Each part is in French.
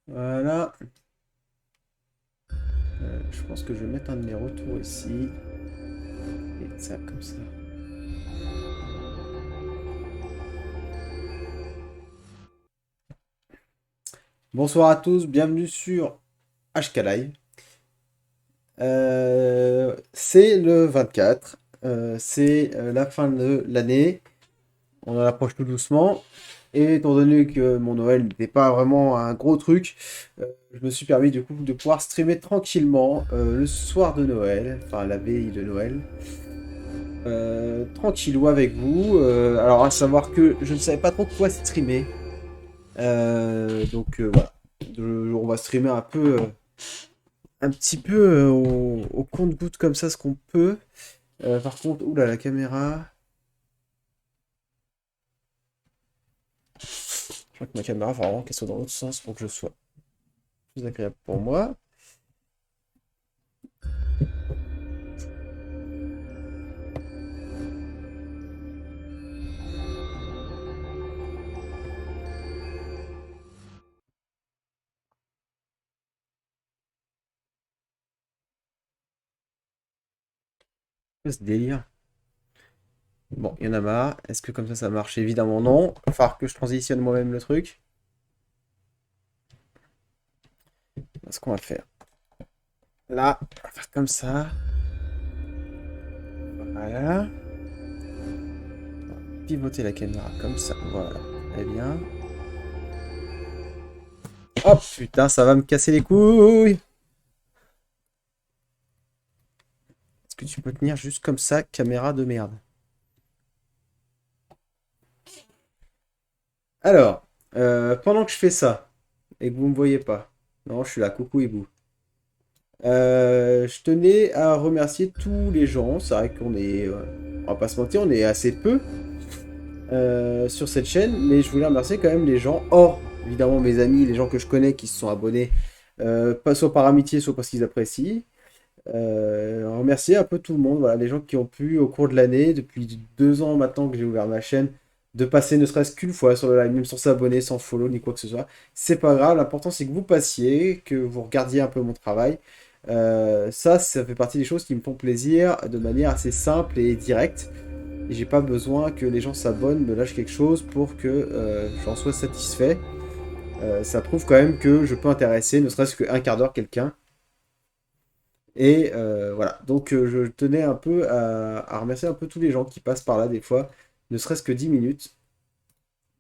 Voilà. Je pense que je vais mettre un de mes retours ici. Et ça, comme ça. Bonsoir à tous, bienvenue sur HK Live. C'est le 24. C'est la fin de l'année. On en approche tout doucement. Et étant donné que mon Noël n'était pas vraiment un gros truc, je me suis permis du coup de pouvoir streamer tranquillement le soir de Noël, enfin la veille de Noël. Tranquillou avec vous. Alors à savoir que je ne savais pas trop quoi streamer. Donc voilà. On va streamer un petit peu au compte-goutte comme ça ce qu'on peut. Par contre, oula la caméra. Je crois que ma caméra va vraiment qu'elle soit dans l'autre sens pour que je sois plus agréable pour moi. Ce délire. Bon, il y en a marre. Est-ce que comme ça marche? Évidemment non. Il va falloir que je transitionne moi-même le truc. Ce qu'on va faire. Là, on va faire comme ça. Voilà. Pivoter la caméra comme ça. Voilà. Très bien. Oh putain, ça va me casser les couilles. Est-ce que tu peux tenir juste comme ça, caméra de merde? Alors, pendant que je fais ça, et que vous me voyez pas, non, je suis là, coucou hibou. Je tenais à remercier tous les gens. C'est vrai qu'on est, on va pas se mentir, on est assez peu sur cette chaîne, mais je voulais remercier quand même les gens, hors évidemment mes amis, les gens que je connais qui se sont abonnés, pas soit par amitié, soit parce qu'ils apprécient. Remercier un peu tout le monde, voilà, les gens qui ont pu au cours de l'année, depuis 2 ans maintenant que j'ai ouvert ma chaîne, de passer ne serait-ce qu'une fois sur le live, même sans s'abonner, sans follow ni quoi que ce soit. C'est pas grave, l'important c'est que vous passiez, que vous regardiez un peu mon travail. Ça fait partie des choses qui me font plaisir de manière assez simple et directe. Et j'ai pas besoin que les gens s'abonnent, me lâchent quelque chose pour que j'en sois satisfait. Ça prouve quand même que je peux intéresser ne serait-ce qu'un quart d'heure quelqu'un. Et voilà, donc je tenais un peu à remercier un peu tous les gens qui passent par là des fois, ne serait-ce que 10 minutes,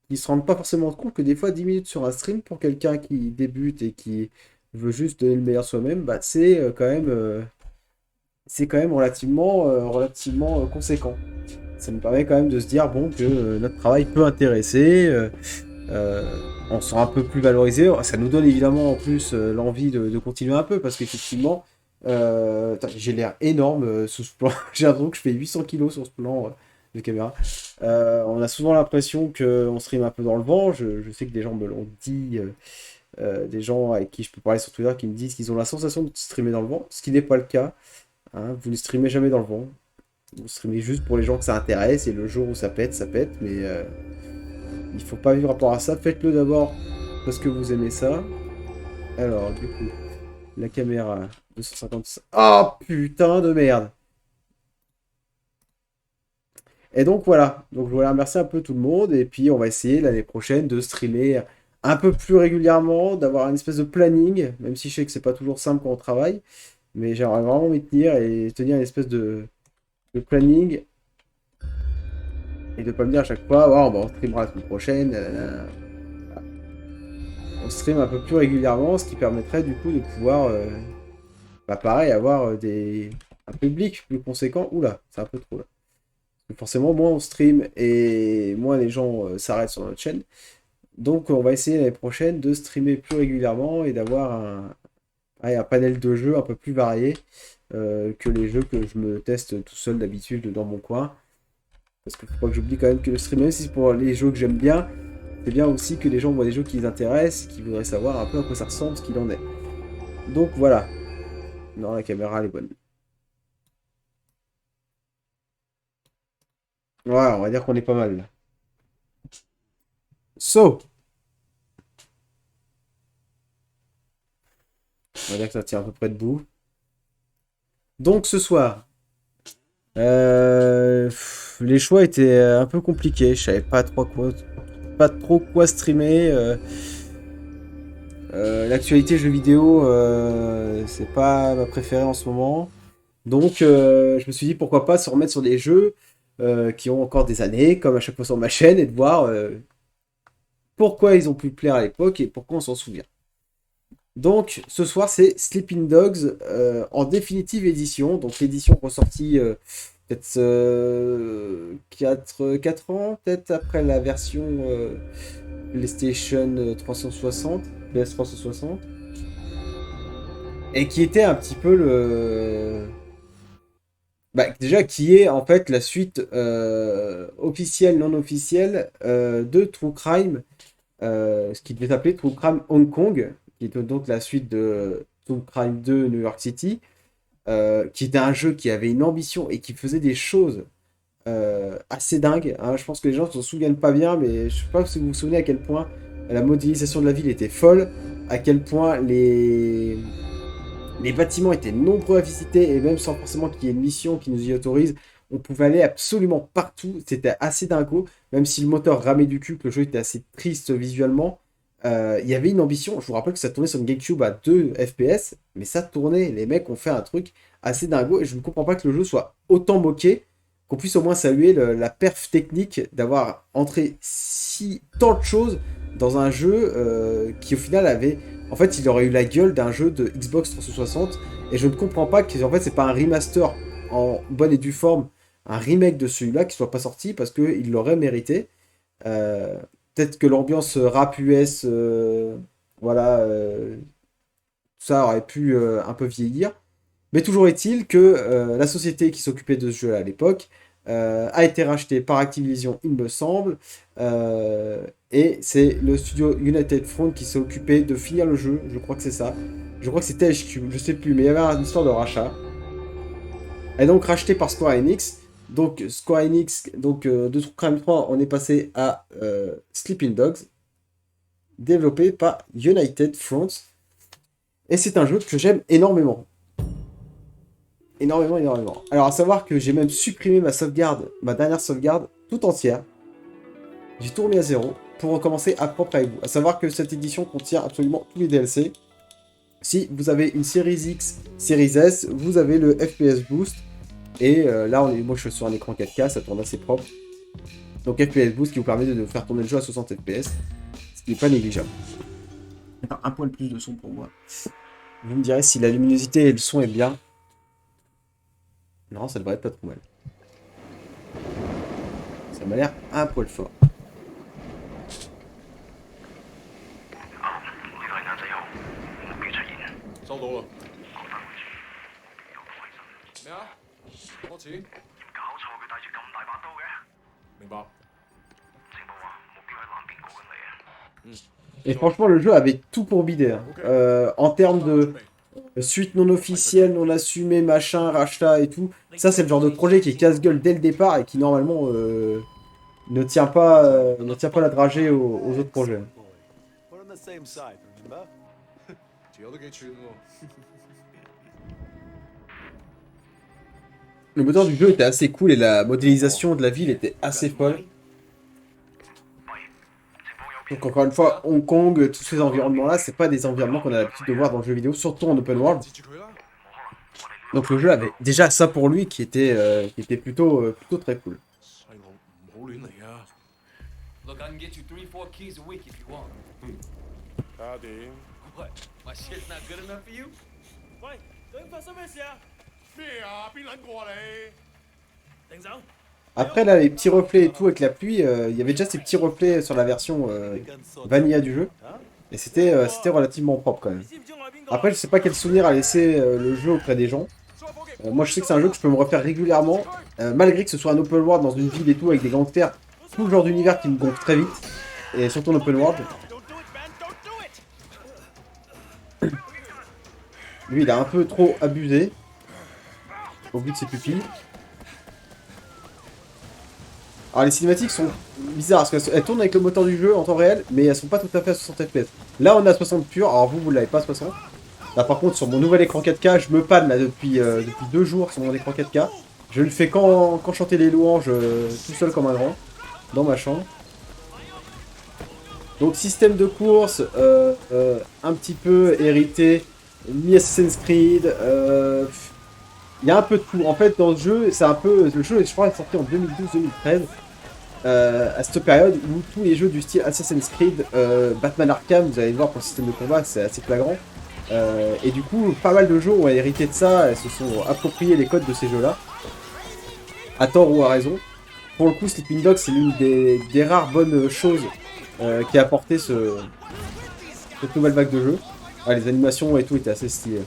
qui se rendent pas forcément compte que des fois 10 minutes sur un stream pour quelqu'un qui débute et qui veut juste donner le meilleur soi-même, bah, c'est quand même relativement conséquent. Ça me permet quand même de se dire bon que notre travail peut intéresser, euh, on se sent un peu plus valorisé. Ça nous donne évidemment en plus l'envie de continuer un peu parce qu'effectivement, putain, j'ai l'air énorme sous ce plan. J'ai l'impression que je fais 800 kilos sur ce plan de caméra. On a souvent l'impression qu'on stream un peu dans le vent. Je sais que des gens me l'ont dit, des gens avec qui je peux parler sur Twitter qui me disent qu'ils ont la sensation de streamer dans le vent, ce qui n'est pas le cas. Hein. Vous ne streamez jamais dans le vent. Vous streamez juste pour les gens que ça intéresse et le jour où ça pète, ça pète. Mais il faut pas vivre rapport à ça. Faites-le d'abord parce que vous aimez ça. Alors, du coup, la caméra 250. Oh putain de merde! Et donc voilà. Donc je voulais remercier un peu tout le monde. Et puis on va essayer l'année prochaine de streamer un peu plus régulièrement, d'avoir une espèce de planning, même si je sais que c'est pas toujours simple quand on travaille. Mais j'aimerais vraiment m'y tenir et tenir une espèce de planning et de pas me dire à chaque fois, oh, bah, on streamera la semaine prochaine. Nanana. On stream un peu plus régulièrement, ce qui permettrait du coup de pouvoir, bah, pareil, avoir un public plus conséquent. Oula, c'est un peu trop là. Parce que forcément, moins on stream et moins les gens s'arrêtent sur notre chaîne. Donc on va essayer l'année prochaine de streamer plus régulièrement et d'avoir ouais, un panel de jeux un peu plus varié que les jeux que je me teste tout seul d'habitude dans mon coin. Parce qu'il faut pas que j'oublie quand même que le stream, même si c'est pour les jeux que j'aime bien, c'est bien aussi que les gens voient des jeux qui les intéressent, qui voudraient savoir un peu à quoi ça ressemble, ce qu'il en est. Donc voilà. Non, la caméra elle est bonne. Ouais, on va dire qu'on est pas mal là. « 'So, 'j On va dire que ça tient à peu près debout. Donc ce soir, les choix étaient un peu compliqués. Je savais pas trop quoi streamer. L'actualité jeux vidéo, c'est pas ma préférée en ce moment. Donc je me suis dit pourquoi pas se remettre sur des jeux qui ont encore des années, comme à chaque fois sur ma chaîne, et de voir pourquoi ils ont pu plaire à l'époque et pourquoi on s'en souvient. Donc ce soir c'est Sleeping Dogs en définitive édition, donc l'édition ressortie peut-être 4 ans, peut-être après la version PlayStation 360, PS 360, et qui était un petit peu déjà qui est en fait la suite officielle, non officielle de True Crime, ce qui devait s'appeler True Crime Hong Kong, qui était donc la suite de True Crime 2 New York City, qui était un jeu qui avait une ambition et qui faisait des choses assez dingues. Hein. Je pense que les gens ne s'en souviennent pas bien, mais je ne sais pas si vous vous souvenez à quel point la modélisation de la ville était folle, à quel point les bâtiments étaient nombreux à visiter, et même sans forcément qu'il y ait une mission qui nous y autorise, on pouvait aller absolument partout. C'était assez dingo, même si le moteur ramait du cul, que le jeu était assez triste visuellement. Il y avait une ambition. Je vous rappelle que ça tournait sur une GameCube à 2 FPS, mais ça tournait. Les mecs ont fait un truc assez dingo, et je ne comprends pas que le jeu soit autant moqué, qu'on puisse au moins saluer la perf technique d'avoir entré tant de choses dans un jeu qui au final avait... En fait, il aurait eu la gueule d'un jeu de Xbox 360, et je ne comprends pas que en fait c'est pas un remaster en bonne et due forme, un remake de celui-là qui soit pas sorti, parce qu'il l'aurait mérité. Peut-être que l'ambiance rap US, voilà, tout ça aurait pu un peu vieillir. Mais toujours est-il que la société qui s'occupait de ce jeu à l'époque a été rachetée par Activision, il me semble, et c'est le studio United Front qui s'est occupé de finir le jeu, je crois que c'est ça. Je crois que c'était THQ, je sais plus, mais il y avait une histoire de rachat. Et donc racheté par Square Enix. Donc Square Enix, donc de True Crime 3, on est passé à Sleeping Dogs, développé par United Front. Et c'est un jeu que j'aime énormément. Énormément. Alors à savoir que j'ai même supprimé ma dernière sauvegarde tout entière. J'ai tout remis à zéro pour recommencer à propre avec vous. À savoir que cette édition contient absolument tous les DLC. Si vous avez une Series X, Series S, vous avez le FPS Boost. Et là, moi je suis sur un écran 4K, ça tourne assez propre. Donc FPS Boost qui vous permet de faire tourner le jeu à 60 FPS. Ce qui n'est pas négligeable. Un poil plus de son pour moi. Vous me direz si la luminosité et le son est bien. Non, ça devrait être pas trop mal. Ça m'a l'air un poil fort. Et franchement, le jeu avait tout pour bider. Hein. En termes de suite non officielle, non assumée, machin, rachat et tout. Ça, c'est le genre de projet qui est casse-gueule dès le départ et qui, normalement, ne tient pas la dragée aux autres projets. Le moteur du jeu était assez cool et la modélisation de la ville était assez folle. Donc encore une fois, Hong Kong, tous ces environnements-là, c'est pas des environnements qu'on a l'habitude de voir dans le jeu vidéo, surtout en open world. Donc le jeu avait déjà ça pour lui qui était plutôt très cool. Après là, les petits reflets et tout avec la pluie, il y avait déjà ces petits reflets sur la version vanilla du jeu. Et c'était relativement propre quand même. Après, je sais pas quel souvenir a laissé le jeu auprès des gens. Moi, je sais que c'est un jeu que je peux me refaire régulièrement. Malgré que ce soit un open world dans une ville et tout, avec des gangsters, tout le genre d'univers qui me gonfle très vite. Et surtout en open world. Lui, il a un peu trop abusé. Au vu de ses pupilles. Alors les cinématiques sont bizarres, parce qu'elles tournent avec le moteur du jeu en temps réel, mais elles sont pas tout à fait à 60 FPS. Là on est à 60 pur, alors vous l'avez pas à 60. Là par contre sur mon nouvel écran 4K, je me panne là depuis 2 jours sur mon écran 4K. Je le fais quand chanter les louanges tout seul comme un grand, dans ma chambre. Donc système de course, un petit peu hérité, mi-Assassin's Creed, il y a un peu de tout. En fait dans le jeu, c'est un peu... Le jeu je crois est sorti en 2012-2013. À cette période où tous les jeux du style Assassin's Creed, Batman Arkham, vous allez le voir pour le système de combat, c'est assez flagrant. Et du coup, pas mal de jeux ont hérité de ça, et se sont appropriés les codes de ces jeux-là, à tort ou à raison. Pour le coup, Sleeping Dogs, c'est l'une des rares bonnes choses qui a apporté cette nouvelle vague de jeux. Ah, les animations et tout étaient assez stylées.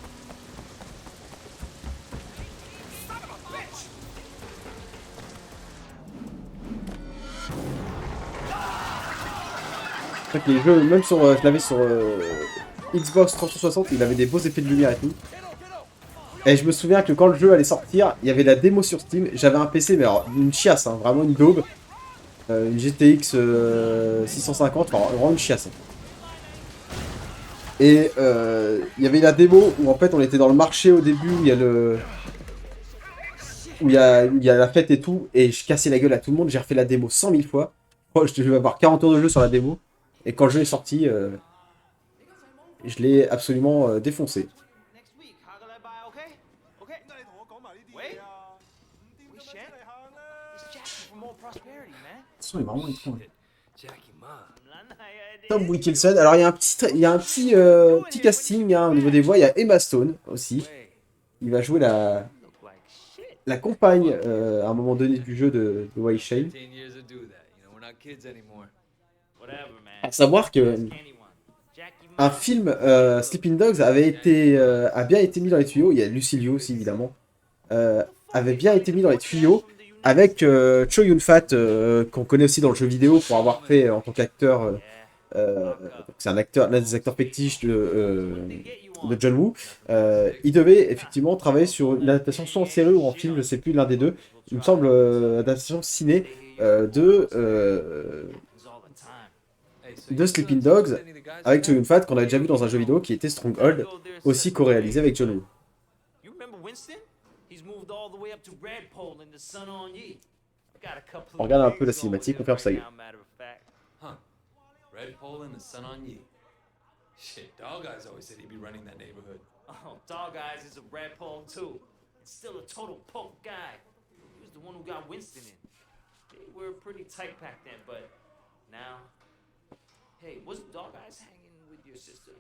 C'est vrai que les jeux, même sur, je l'avais sur Xbox 360, il avait des beaux effets de lumière et tout. Et je me souviens que quand le jeu allait sortir, il y avait la démo sur Steam. J'avais un PC, mais alors une chiasse, hein, vraiment une daube. Une GTX 650, enfin vraiment une chiasse. Et il y avait la démo où en fait on était dans le marché au début, où il y a le... où il y a la fête et tout, et je cassais la gueule à tout le monde, j'ai refait la démo 100 000 fois. Je devais avoir 40 heures de jeu sur la démo. Et quand le jeu est sorti, je l'ai absolument défoncé. Il est vraiment étrange. Tom Wilkinson. Alors il y a un petit casting hein, au niveau des voix. Il y a Emma Stone aussi. Il va jouer la compagne à un moment donné du jeu de Wai Shane. À savoir que un film Sleeping Dogs a bien été mis dans les tuyaux. Il y a Lucy Liu aussi évidemment. Avait bien été mis dans les tuyaux avec Chow Yun-fat qu'on connaît aussi dans le jeu vidéo pour avoir fait en tant qu'acteur. C'est l'un des acteurs fétiches de John Woo. Il devait effectivement travailler sur une adaptation soit en série ou en film, je sais plus, l'un des deux. Il me semble adaptation ciné de Sleeping Dogs avec Chow Yun-fat qu'on a déjà vu dans un jeu vidéo qui était Stronghold, aussi co-réalisé avec John Woo. On regarde un peu la cinématique, on ferme sa gueule. Red Pole and the sun on ye. Shit, Dog Eyes always said he'd be running that neighborhood. Oh, Dog Eyes is a red pole too. It's still a total punk guy. He was the one who got Winston in. They were pretty tight back then, but now... Hey, was Dog Eyes hanging with your sister?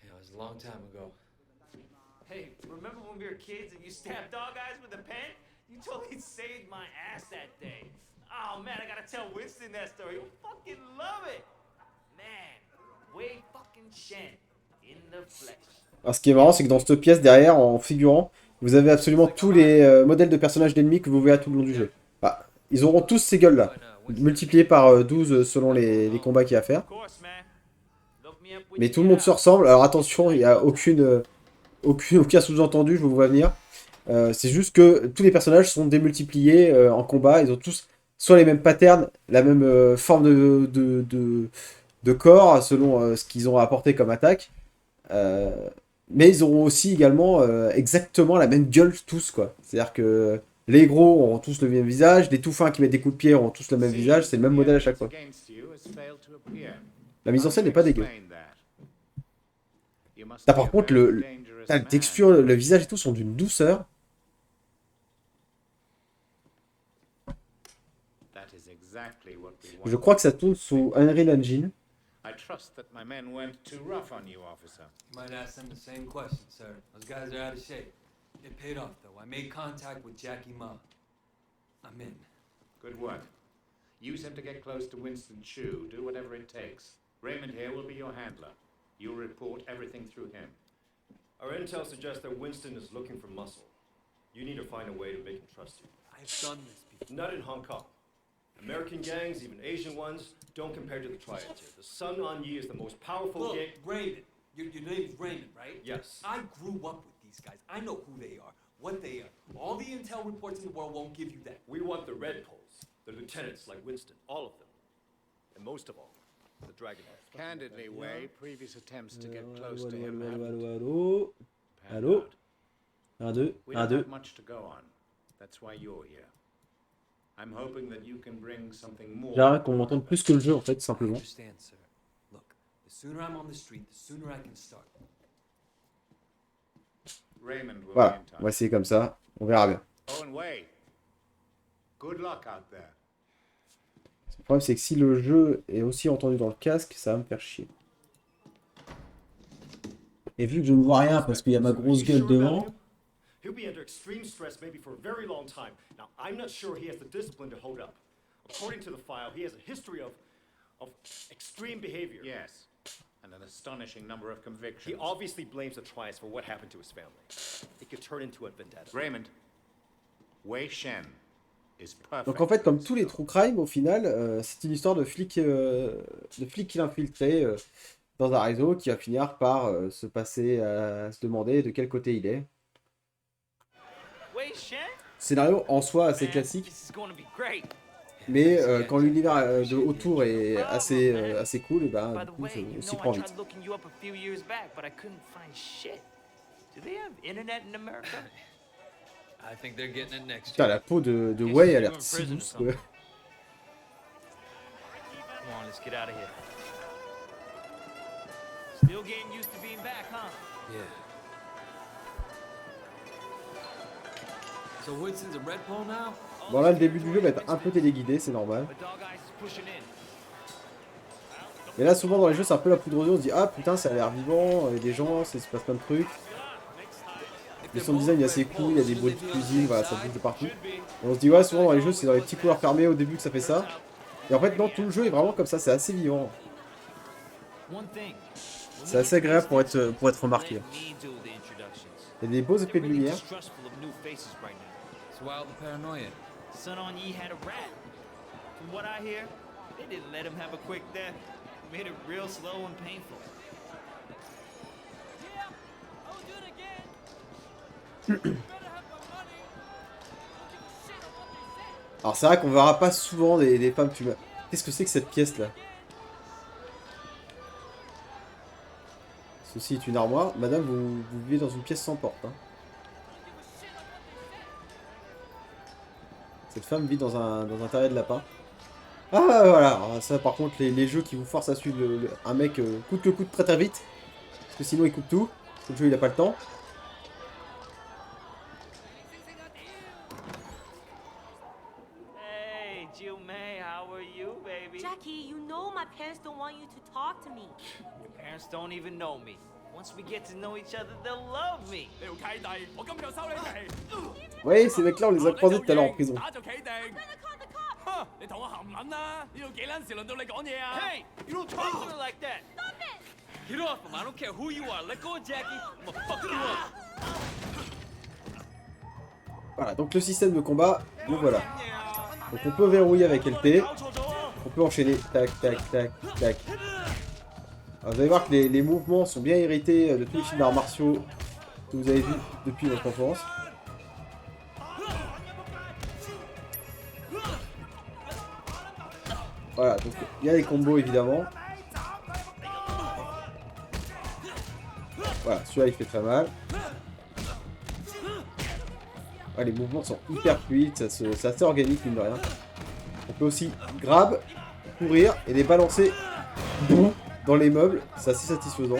Yeah, it was a long time ago. Hey, remember when we were kids and you stabbed Dog Eyes with a pen? You totally saved my ass that day. Oh man, I gotta tell Winston that story. He'll fucking love it. Man, Wei fucking Shen in the flesh. Alors ce qui est marrant, c'est que dans cette pièce derrière, en figurant, vous avez absolument tous les modèles de personnages d'ennemis que vous verrez tout le long du jeu. Bah, ils auront tous ces gueules-là, multipliées par 12 selon les combats qu'il y a à faire. Mais tout le monde se ressemble. Alors attention, il n'y a aucun sous-entendu, je vous vois venir. C'est juste que tous les personnages sont démultipliés en combat. Ils ont tous soit les mêmes patterns, la même forme de corps, selon ce qu'ils ont apporté comme attaque. Mais ils auront aussi également exactement la même gueule tous, quoi. C'est-à-dire que les gros auront tous le même visage, les tout fins qui mettent des coups de pied auront tous le même visage, c'est le même modèle à chaque fois. La mise en scène n'est pas dégueu. Là, par contre, la texture, le visage et tout sont d'une douceur. Je crois que ça tourne sous Unreal Engine. I trust that my men weren't too rough on you, officer. You might ask them the same question, sir. Those guys are out of shape. It paid off, though. I made contact with Jackie Ma. I'm in. Good work. Use him to get close to Winston Chu. Do whatever it takes. Raymond here will be your handler. You'll report everything through him. Our intel suggests that Winston is looking for muscle. You need to find a way to make him trust you. I've done this before. Not in Hong Kong. American gangs, even Asian ones, don't compare to the Triads here. The Sun On Yi is the most powerful gang. Look, Raymond. Your name is Raymond, right? Yes. I grew up with these guys. I know who they are, what they are. All the intel reports in the world won't give you that. We want the Red Poles, the lieutenants like Winston, all of them. And most of all, the Dragonhead. Candidly, Wei, previous attempts to get close Allô, to allô, him allô, haven't allô, allô. panned Allô? out. 1, 2, We 1, don't 2. have much to go on. That's why you're here. I'm hoping that you can bring something more. J'aimerais qu'on m'entende plus que le jeu en fait, I simplement. understand, sir. Look, the sooner I'm on the street, the sooner I can start. Raymond will be Voilà, in on va touch. essayer comme ça, on verra bien. Oh, and Wei, good luck out there. Le problème c'est que si le jeu est aussi entendu dans le casque, ça va me faire chier. Et vu que je ne vois rien parce qu'il y a ma grosse You gueule sure about devant, him? He'll be under extreme stress maybe for a very long time. Now, I'm not sure he has the discipline to hold up. According to the file, he has a history of extreme behavior. Yes, and an astonishing number of He convictions. obviously blames the Triads for what happened to his family. It could turn into a vendetta. Raymond, Wei Shen is perfect. donc en fait, comme for tous this les job. true crime, au final, c'est une histoire de flic qui l'infiltrait dans un réseau qui va finir par se passer à se demander de quel côté il est. Wait, Shen? Scénario en soi assez Man, classique, this is going to be great. mais quand l'univers autour est assez cool, et ben By du the coup, way, on you s'y know prend I vite. tried looking you up a few years back, but I couldn't find shit. Do they have internet in America? I think they're getting it next Putain, year. la peau de Guess Wei he's a l'air in si prison or douce. something. Come on, let's get out of here. Still getting used to being back, huh? Yeah. So Woodson's a red pole now? Bon là, le début du jeu va être un peu téléguidé, c'est normal. But Dog Eyes is pushing in. Et là, souvent dans les jeux, c'est un peu la poudre aux yeux, on se dit ah putain, ça a l'air vivant, il y a des gens, ça se passe plein de trucs. Le son design est assez cool, il y a des bruits de cuisine, voilà, ça bouge de partout. Et on se dit ouais, souvent dans les jeux, c'est dans les petits couloirs fermés au début que ça fait ça. Et en fait, non, tout le jeu est vraiment comme ça, c'est assez vivant. One thing. C'est assez agréable pour être remarqué. Let me do the introductions. Il y a des beaux effets de Really lumière. distrustful of new faces right now. It's wild the paranoia. Sun On Yee had a rat. From what I hear, they didn't let him have a quick death. Made it real slow and painful. Yeah, I will do it again. You better have my money. Don't give a shit on what they say. Alors c'est vrai qu'on verra pas souvent des femmes tuées. Qu'est-ce que c'est que cette pièce là? Ceci est une armoire. Madame, vous vivez dans une pièce sans porte. Hein. Cette femme vit dans un terrier de lapin. Ah voilà, alors, ça par contre les jeux qui vous forcent à suivre un mec coûte que coûte très très vite. Parce que sinon il coupe tout. Le jeu il a pas le temps. Hey, Jill May, how are you, baby? Jackie, you know my parents don't want you to talk to me. Your parents don't even know me. Once we get to know each other, they'll love me. Ouais, ces mecs là on les a croisés tout à l'heure en prison. Gonna call the cops! Hey, you don't talk to her like that. Stop it! Get off him. I don't care who you are. Let go of Jackie. I'm gonna fuck you up. Voilà, donc le système de combat, le voilà. Donc on peut verrouiller avec LT. On peut enchaîner. Tac, tac, tac, tac. Alors, vous allez voir que les mouvements sont bien hérités de tous les films d'arts martiaux que vous avez vus depuis votre enfance. Voilà, donc il y a les combos évidemment. Voilà, celui-là il fait très mal. Ouais, les mouvements sont hyper fluides, c'est assez organique mine de rien. On peut aussi grab, courir et les balancer boum, dans les meubles, c'est assez satisfaisant.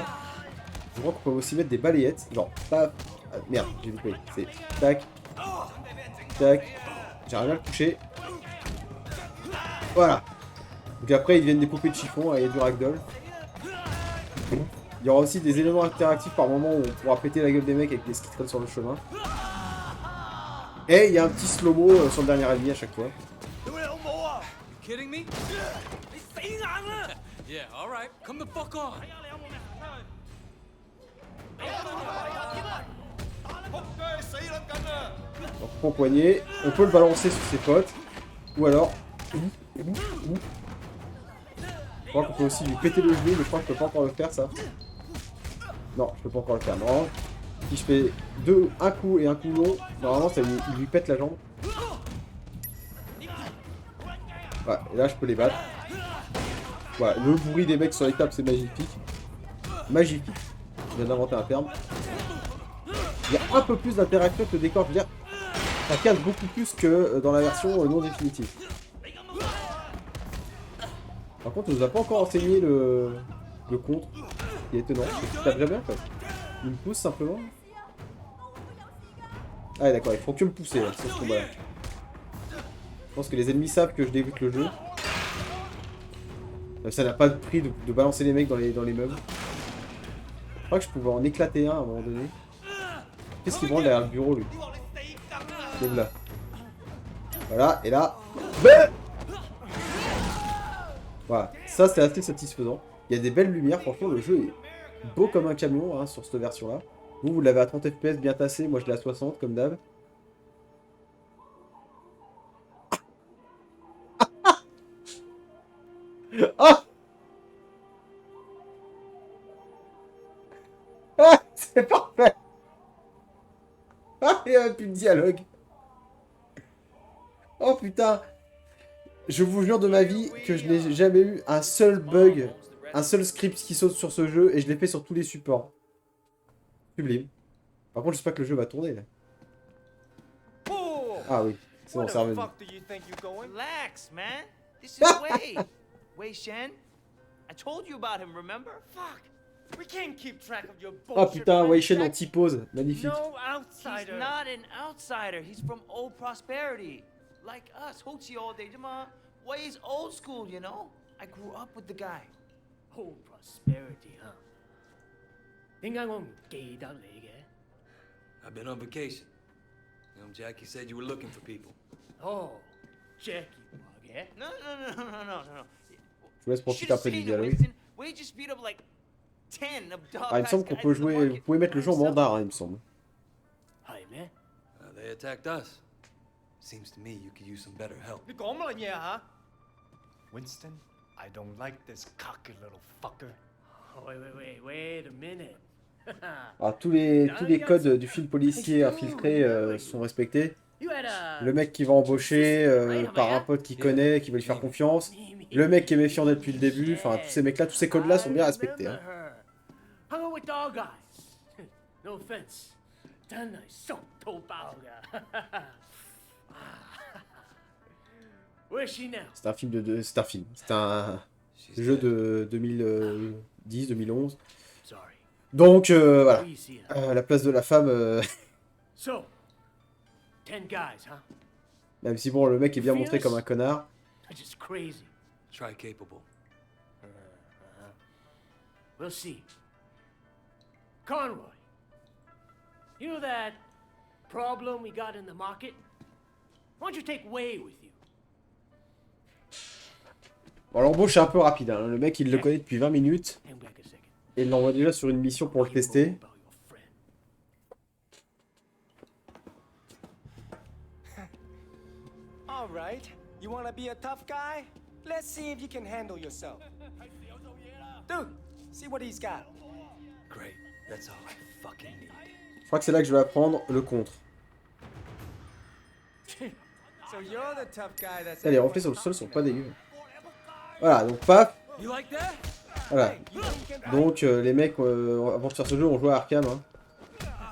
Je crois qu'on peut aussi mettre des balayettes, genre paf, ah, merde, j'ai loupé, c'est tac, tac, j'arrive à le toucher. Voilà. Donc après ils deviennent des poupées de chiffon et du ragdoll. Il y aura aussi des éléments interactifs par moment où on pourra péter la gueule des mecs avec des skittrons sur le chemin. Et il y a un petit slow-mo sur le dernier ennemi à chaque fois. You kidding me? Yeah, all right. Come the fuck on. Donc pour poignet, on peut le balancer sur ses potes. Ou alors... Je crois qu'on peut aussi lui péter le genou, mais je crois que je peux pas encore le faire ça. Non, je peux pas encore le faire. Non. Si je fais un coup et un coup long, normalement ça il lui pète la jambe. Voilà, et là je peux les battre. Voilà, le bruit des mecs sur les tables, c'est magnifique. Magnifique. Je viens d'inventer un terme. Il y a un peu plus d'interaction avec le décor, je veux dire. Ça casse beaucoup plus que dans la version non définitive. Par contre, on nous a pas encore enseigné le contre. Il est étonnant. Tu tapes jamais en fait. Il me pousse simplement. Ah ouais, d'accord, il faut que me pousser là, sur ce combat là. Je pense que les ennemis savent que je débute le jeu. Ça n'a pas de prix de balancer les mecs dans les meubles. Je crois que je pouvais en éclater un à un moment donné. Qu'est-ce qu'il branle derrière le bureau lui? Il est là. Voilà, et là. Voilà, ça c'est assez satisfaisant. Il y a des belles lumières, franchement le jeu est beau comme un camion hein, sur cette version là. Vous l'avez à 30 fps bien tassé, moi je l'ai à 60 comme d'hab. Ah, ah c'est parfait. Ah, il n'y a plus de dialogue. Oh putain. Je vous jure de ma vie que je n'ai jamais eu un seul bug, un seul script qui saute sur ce jeu et je l'ai fait sur tous les supports. Sublime. Par contre, j'espère que le jeu va tourner là. Ah oui, c'est bon, ça revient. Relax, man. This is Wei. Wei Shen. I told you about him, remember? Fuck! We can't keep track of your Oh bullshit. putain, man. Wei Shen en T-pose, magnifique. No He's outsider. not an outsider. He's from old prosperity. Like us, Hochi all day. Wei's old school, you know? I grew up with the guy. Oh, prosperity, huh? 點解我唔記得你嘅？ I've been on vacation. You know, Jackie said you were looking for people. Oh, Jackie 話嘅。 No. Je vous laisse profiter un peu du dialogue. Wei just beat up like 10 of dog Ah, il me semble qu'on peut jouer, vous pouvez mettre le jeu en mandarin, il me semble. 係咩？ They attacked us. Seems to me you could use some better help. 你講乜嘢嚇 ？Winston, I don't like this cocky little fucker. Wait a minute. Alors tous les codes du film policier infiltré sont respectés. You had a... Le mec qui va embaucher par un pote qu'il connaît, qui va lui faire confiance. Le mec qui est méfiant depuis le début. Enfin, tous ces mecs-là, tous ces codes-là sont bien respectés. Hein. Hung out with dog guys. No offense. 真係熟到爆㗎。Where's she now? C'est un film c'est un jeu de 2010, 2011. Sorry. Donc voilà. Where you see her? La place de la femme, So, 10 guys, huh? même si bon, le mec est bien montré comme un connard. That's just crazy. Try capable. We'll see. Conroy, you know that problem we got in the market? Why don't you take Wei with you? Bon, l'embauche est un peu rapide. Hein. Le mec, il le connaît depuis 20 minutes. Hang back a second. Et il l'envoie déjà sur une mission pour le tester. About your friend. All right. You want to be a tough guy? Let's see if you can handle yourself. Dude, see what he's got. Great. That's all I fucking need. Je crois que c'est là que je vais apprendre le contre. So you're the tough guy that's... Là, les reflets sur le sol sont pas dégueux. Voilà, donc paf. You like that? Voilà. Donc les mecs, avant de faire ce jeu, on jouait à Arkham. Hein.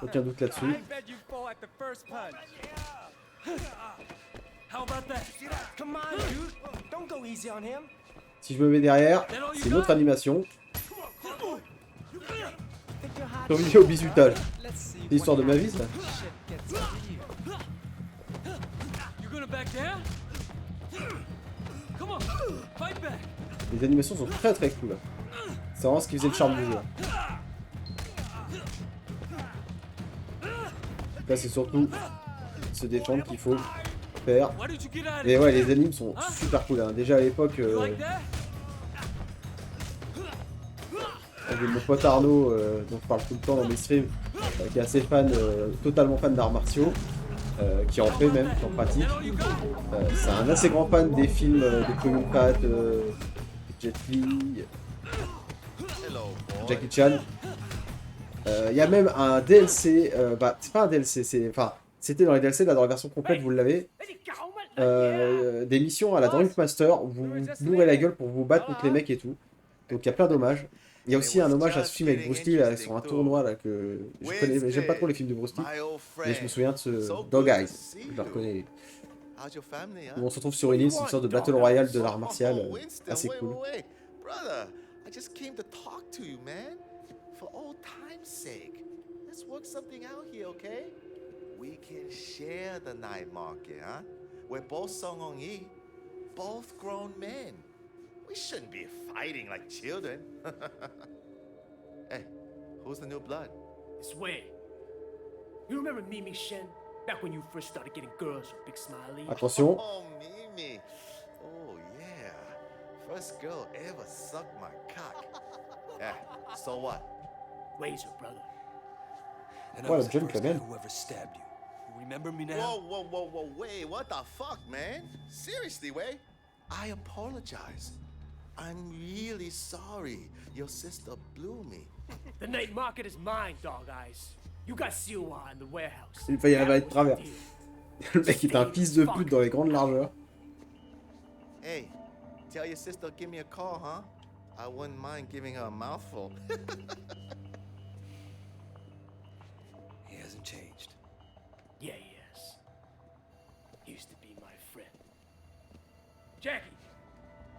Aucun doute là-dessus. I bet you fall at the first punch. How about that? Come on, dude. Don't go easy on him. Si je me mets derrière, c'est une autre animation. Think you're hot? Survie au bizutage. Let's see C'est l'histoire de what ma vie, ça. shit gets out of you. You gonna back down? Come on, fight back. Les animations sont très très cool. C'est vraiment ce qui faisait le charme du jeu. Là, c'est surtout se défendre qu'il faut faire. Why did you get out of Et ouais, les animes sont super cool. Hein. Déjà à l'époque, You like that? avec mon pote Arnaud, dont je parle tout le temps dans mes streams, qui est assez fan, totalement fan d'arts martiaux, qui en fait même, qui en pratique. C'est un assez grand fan des films de Kung Fu Pat, Jet Li, Jackie Chan. Il y a même un DLC, bah c'est pas un DLC, c'est, enfin, c'était dans les DLC, là dans la version complète vous l'avez. des missions à la Drunk Master où vous vous bourrez la gueule pour vous battre contre les mecs et tout. Donc il y a plein d'hommages. Il y a aussi un hommage à ce film avec Bruce Lee là, sur un tournoi là, que je connais, mais j'aime pas trop les films de Bruce Lee. Mais je me souviens de ce Dog Eyes, je le reconnais. Où on se retrouve sur une île, c'est une sorte de battle royale de l'art martial, assez cool. Brother, I just came to talk to you, man. For old time's sake. Let's work something out here, okay? We can share the night market, huh? We're both Song Hong Yi, both grown men. We shouldn't be fighting like children. Hey, who's the new blood? It's Wei. You remember Mimi Shen? Back when you first started getting girls with Big Smiley? Attention. Oh, Mimi. Oh, yeah. First girl ever sucked my cock. Yeah, so what? Wei's her brother. And Ouais, I was le the jeune first quand guy même. who ever stabbed you. You remember me now? Whoa, wait, what the fuck, man? Seriously, Wei? I apologize. I'm really sorry. Your sister blew me. The night market is mine, Dog Eyes. You got Siwa in the warehouse. Il va y avoir de That was travers. the deal. Le mec est un fils de pute dans les grandes largeurs. Hey, tell your sister give me a call, huh? I wouldn't mind giving her a mouthful. He hasn't changed. Yeah, he is. Used to be my friend. Jackie,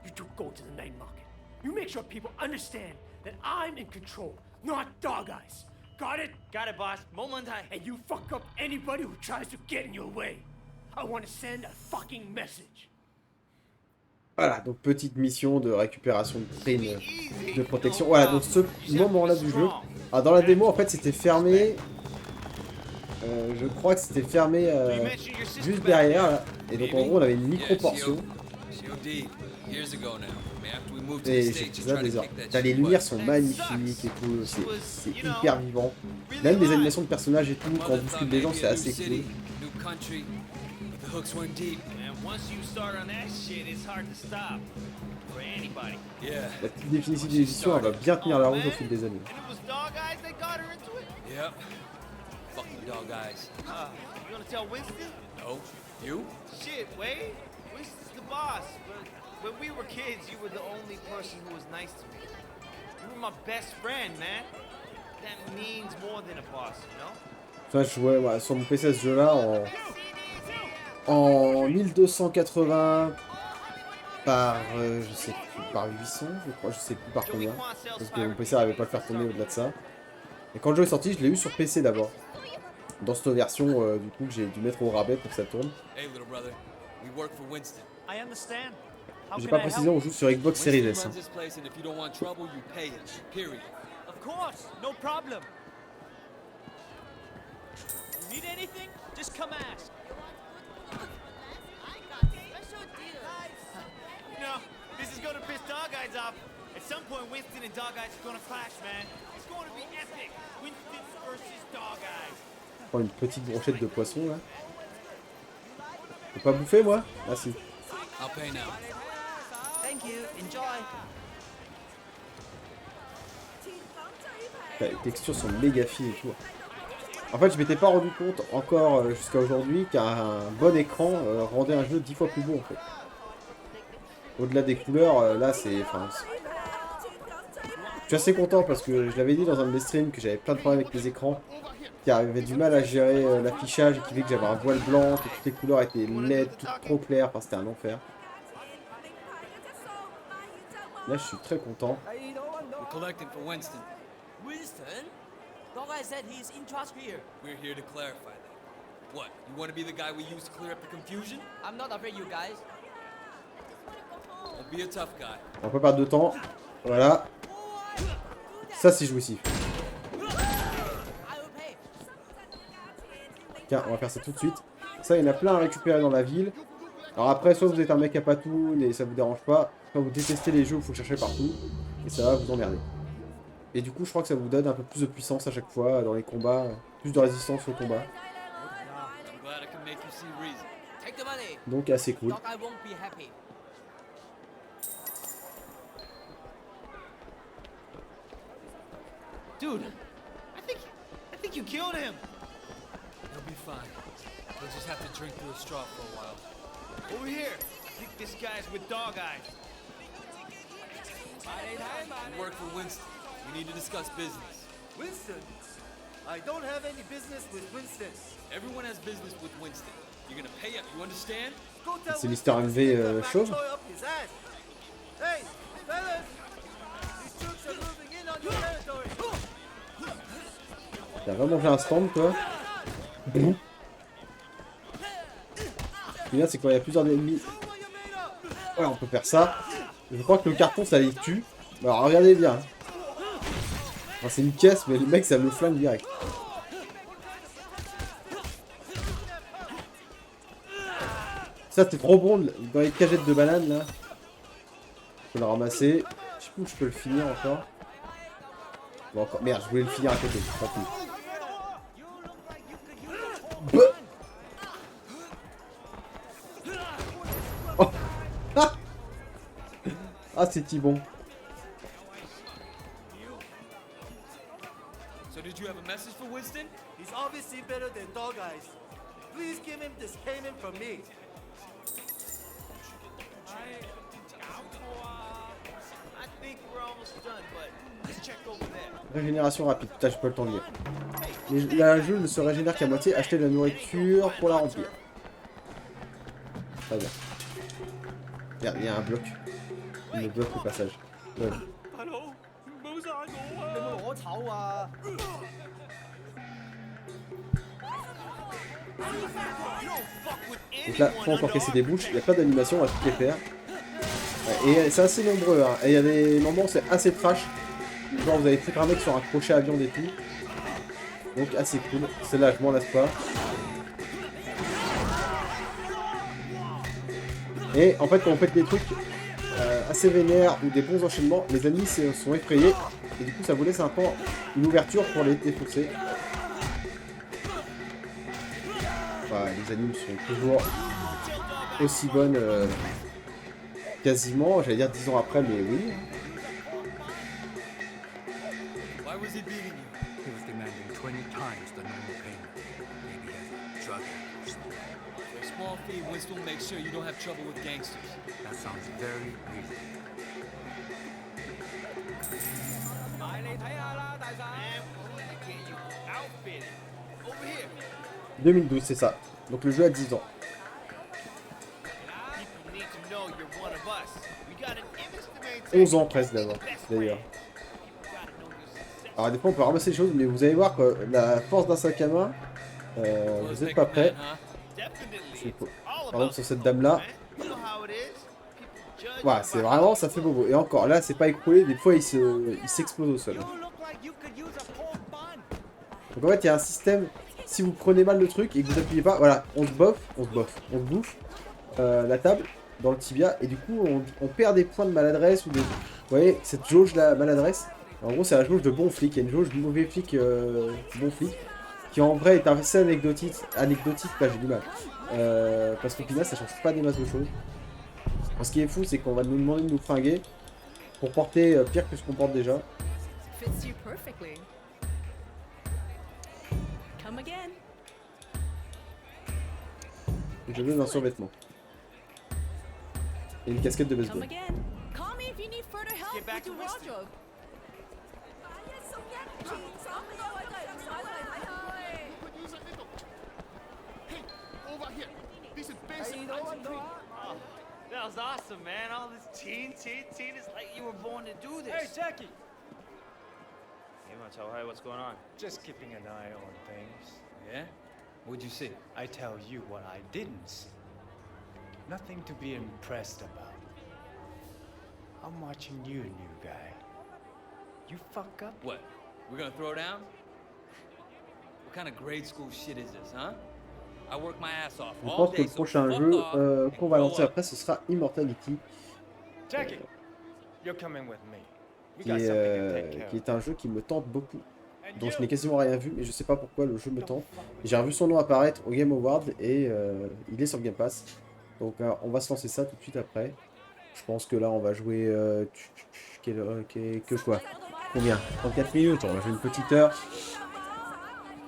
you two go to the night market. You make sure people understand that I'm in control, not Dog Eyes. Got it? Got it, boss. Momentai. And you fuck up anybody who tries to get in your way. I want to send a fucking message. Voilà, donc petite mission de récupération de prime de protection. Voilà, donc ce moment-là du jeu. Alors dans la démo, en fait, c'était fermé. Je crois que c'était fermé juste derrière. Là. Et donc en gros, on avait une micro-portion. COD, years ago now. I mean, after we moved to Et the j'ai States, fait you ça tried des to heures. kick that Là, les shit lumières butt. sont magnifiques et tout. C'est hyper vivant. Même les animations de personnages et tout, quand on bouscule des gens, c'est assez cool. New country, but the hooks weren't deep. And once you start on that shit, it's hard to stop. For anybody. Yeah. La petite définition d'édition, elle va bien tenir la route au fil des années. And it was Dog Eyes that got her into it? Yep. Fucking dog eyes. You wanna tell Winston? No. You? Shit, Wade. Winston's the boss, but when we were kids, you were the only person who was nice to me. You were my best friend, man. That means more than a boss, you know? Ça, je jouais ouais, sur mon PC ce jeu-là en 1280 par, je sais plus, par 800, je crois, je sais plus par combien. Parce que mon PC n'arrivait pas à le faire tourner au-delà de ça. Et quand le jeu est sorti, je l'ai eu sur PC d'abord. Dans cette version, du coup, que j'ai dû mettre au rabais pour que ça tourne. Hey, little brother. We work for Winston. I understand. J'ai pas précisé, on joue sur Xbox Series S. Winston runs this place, and if you don't want trouble, you pay him. Period. Of course, no problem. You need anything? Just come ask. You know, this is gonna piss Dog Eyes off. At some point, Winston and Dog Eyes are gonna clash, man. It's going to be epic. Winston versus Dog Eyes. Je prends une petite brochette de poisson là. Faut pas bouffer moi? Ah si. I'll pay now. Thank you. Enjoy. Les textures sont méga fines et tout. En fait, je m'étais pas rendu compte encore jusqu'à aujourd'hui qu'un bon écran rendait un jeu 10 fois plus beau en fait. Au-delà des couleurs, là c'est... Je suis assez content parce que je l'avais dit dans un de mes streams que j'avais plein de problèmes avec les écrans, qui avaient du mal à gérer l'affichage et qui fait que j'avais un voile blanc, que toutes les couleurs étaient laides, toutes trop claires, enfin c'était un enfer. Là je suis très content. We're collecting for Winston. Winston? Dog Eyes said he's in charge here. We're here to clarify that. What? You want to be the guy we used to clear up the confusion? I'm not afraid, you guys. Don't be a tough guy. On va pas perdre de temps. Voilà. Ça c'est jouissif. I will pay. Tiens, on va faire ça tout de suite. Ça, il y en a plein à récupérer dans la ville. Alors après, soit vous êtes un mec à patoune et ça vous dérange pas, soit vous détestez les jeux où il faut chercher partout, et ça va vous emmerder. Et du coup, je crois que ça vous donne un peu plus de puissance à chaque fois dans les combats, plus de résistance au combat. I'm glad I can make you see reason. Take the money. Donc assez cool. Dog Eye won't be happy. Dude, I think you killed him. He'll be fine. He'll just have to drink through a straw for a while. Over here. I think this guy's with Dog Eyes. You work for Winston. We need to discuss business. Winston? I don't have any business with Winston. Everyone has business with Winston. You're gonna pay up, you understand? Go tell C'est Winston Mr. to stick MV the back chauve. toy up his ass. Hey, fellas! These troops are moving in on your territory. T'as vraiment fait un stand quoi. Bon. Ce qui est bien c'est quand il y a plusieurs ennemis. Ouais on peut faire ça. Je crois que le carton ça les tue. Alors regardez bien. Enfin, c'est une caisse mais le mec ça me flingue direct. Ça c'était trop bon dans les cagettes de bananes là. Je peux le ramasser. Je sais plus où je peux le finir encore. Bon encore. Merde je voulais le finir à côté. Tant pis. Oh. Ah, ah c'est si bon. So did you have a message for Winston? He's obviously better than Dog Eyes. Please give him this payment from me. I think we're almost done, but let's check over there. Régénération rapide. Putain j'ai pas le temps de lire. Le jeu ne se régénère qu'à moitié. Achetez de la nourriture pour la remplir. Très bien. Merde, il y a un bloc. Il me bloque au passage. Ouais. Donc là, faut encore casser des bouches. Il n'y a pas d'animation, on va toutes les faire. Ouais, et c'est assez nombreux. Hein. Et il y a des moments où c'est assez trash. Genre vous avez foutre un mec sur un crochet à viande et tout. Donc assez cool. Celle-là, je m'en lasse pas. Et en fait, quand on fait des trucs assez vénères ou des bons enchaînements, les ennemis sont effrayés. Et du coup, ça vous laisse un temps, une ouverture pour les défoncer. Enfin, les animes sont toujours aussi bonnes quasiment. J'allais dire 10 ans après, mais oui. Why was he beating you? He was demanding 20 times the normal payment. Maybe as a drug addict or something. For a small fee, Winston will make sure you don't have trouble with gangsters. That sounds very reasonable. Man, we're gonna get you outfitted. Over here. 2012, c'est ça. Donc le jeu a 10 ans. People need to know you're one of us. We got an image to maintain. 11 ans presque d'ailleurs. Alors des fois on peut ramasser des choses, mais vous allez voir que la force d'un sac à main, vous n'êtes pas prêts. Par exemple sur cette dame là, voilà, c'est vraiment, ça fait bobo. Et encore là, c'est pas écroulé, des fois il s'explose au sol. Donc en fait il y a un système, si vous prenez mal le truc et que vous appuyez pas, voilà, on se bouffe la table dans le tibia et du coup on perd des points de maladresse ou des... Vous voyez, cette jauge la maladresse, en gros c'est la jauge de bon flic, il y a une jauge de mauvais flic, bon flic, qui en vrai est assez anecdotique, là j'ai du mal. Parce qu'au final ça change pas des masses de choses. Alors, ce qui est fou c'est qu'on va nous demander de nous fringuer pour porter pire que ce qu'on porte déjà. Fits you perfectly. Come again. Et je veux un survêtement. Et une casquette de baseball. Come again. Call me if you need further help Get back with your to Winston. wardrobe. Oh, that was awesome, man. All this teen. It's like you were born to do this. Hey, Jackie! Hey, Montel, hey, what's going on? Just keeping an eye on things. Yeah? What'd you see? I tell you what I didn't see. Nothing to be impressed about. I'm watching you, new guy. You fuck up? What? We're gonna throw down? What kind of grade school shit is this, huh? I work my ass off Je all pense que day, le so prochain fuck jeu off qu'on and va grow lancer up. après ce sera Immortality, Jackie, you're coming with me. We qui got est, something to take care qui of. est un jeu qui me tente beaucoup, And dont je you, n'ai quasiment rien vu, mais je sais pas pourquoi le jeu me tente. J'ai revu son nom apparaître au Game Award et il est sur Game Pass. Donc on va se lancer ça tout de suite après. Je pense que là on va jouer que quoi? Combien? 34 minutes, on va jouer une petite heure.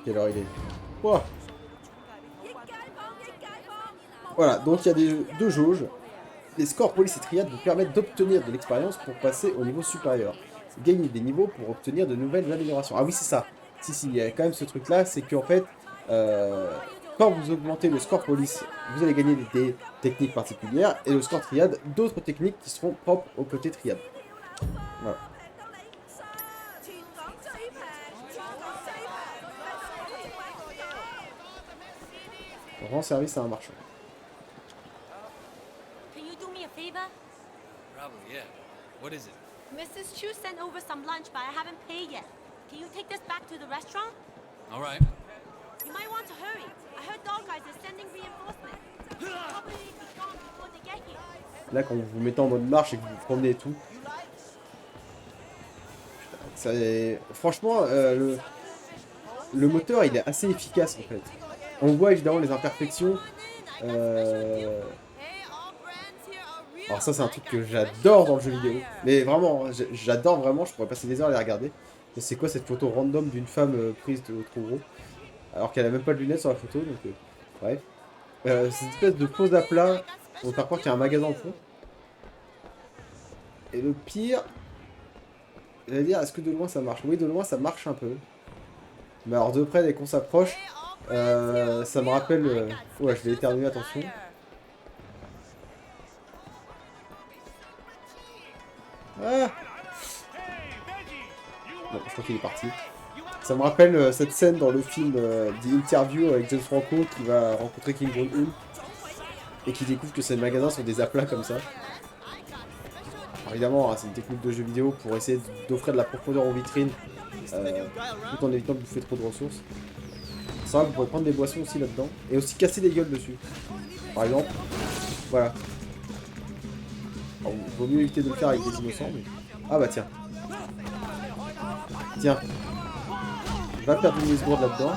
Quelle heure il est? Oh. Voilà, donc il y a deux jauges. Les scores police et triade vous permettent d'obtenir de l'expérience pour passer au niveau supérieur. Gagner des niveaux pour obtenir de nouvelles améliorations. Ah oui, c'est ça. Si, il y a quand même ce truc-là, c'est qu'en fait, quand vous augmentez le score police, vous allez gagner des techniques particulières, et le score triade, d'autres techniques qui seront propres au côté triade. Voilà. On rend service à un marchand. Can you do me a favor? Probably, yeah. What is it? Mrs. Chu sent over some lunch, but I haven't paid yet. Can you take this back to the restaurant? All right. You might want to hurry. I heard dog guys are sending reinforcements. They'll probably be gone before they get here. Là, quand vous vous mettez en mode marche et que vous vous promenez et tout. Ça est... Franchement, le moteur, il est assez efficace en fait. On voit évidemment les imperfections. Alors ça, c'est un truc que j'adore dans le jeu vidéo. Mais vraiment, j'adore vraiment, je pourrais passer des heures à les regarder. Et c'est quoi cette photo random d'une femme prise de trop gros? Alors qu'elle a même pas de lunettes sur la photo, donc bref. C'est une espèce de pose à plat. On peut croire qu'il y a un magasin au fond. Et le pire... J'allais dire, est-ce que de loin ça marche? Oui, de loin ça marche un peu. Mais alors de près, dès qu'on s'approche, ça me rappelle... Ouais, je vais éternuer, attention. Ah! Bon, je crois qu'il est parti. Ça me rappelle cette scène dans le film The Interview avec James Franco qui va rencontrer Kim Jong-un et qui découvre que ces magasins sont des aplats comme ça. Alors évidemment, hein, c'est une technique de jeu vidéo pour essayer d'offrir de la profondeur aux vitrines tout en évitant de bouffer trop de ressources. C'est vrai que vous pouvez prendre des boissons aussi là-dedans et aussi casser des gueules dessus. Par exemple, voilà. Alors, il vaut mieux éviter de le faire avec des innocents, mais... Ah bah tiens. Tiens. Va perdre une seconde là-dedans.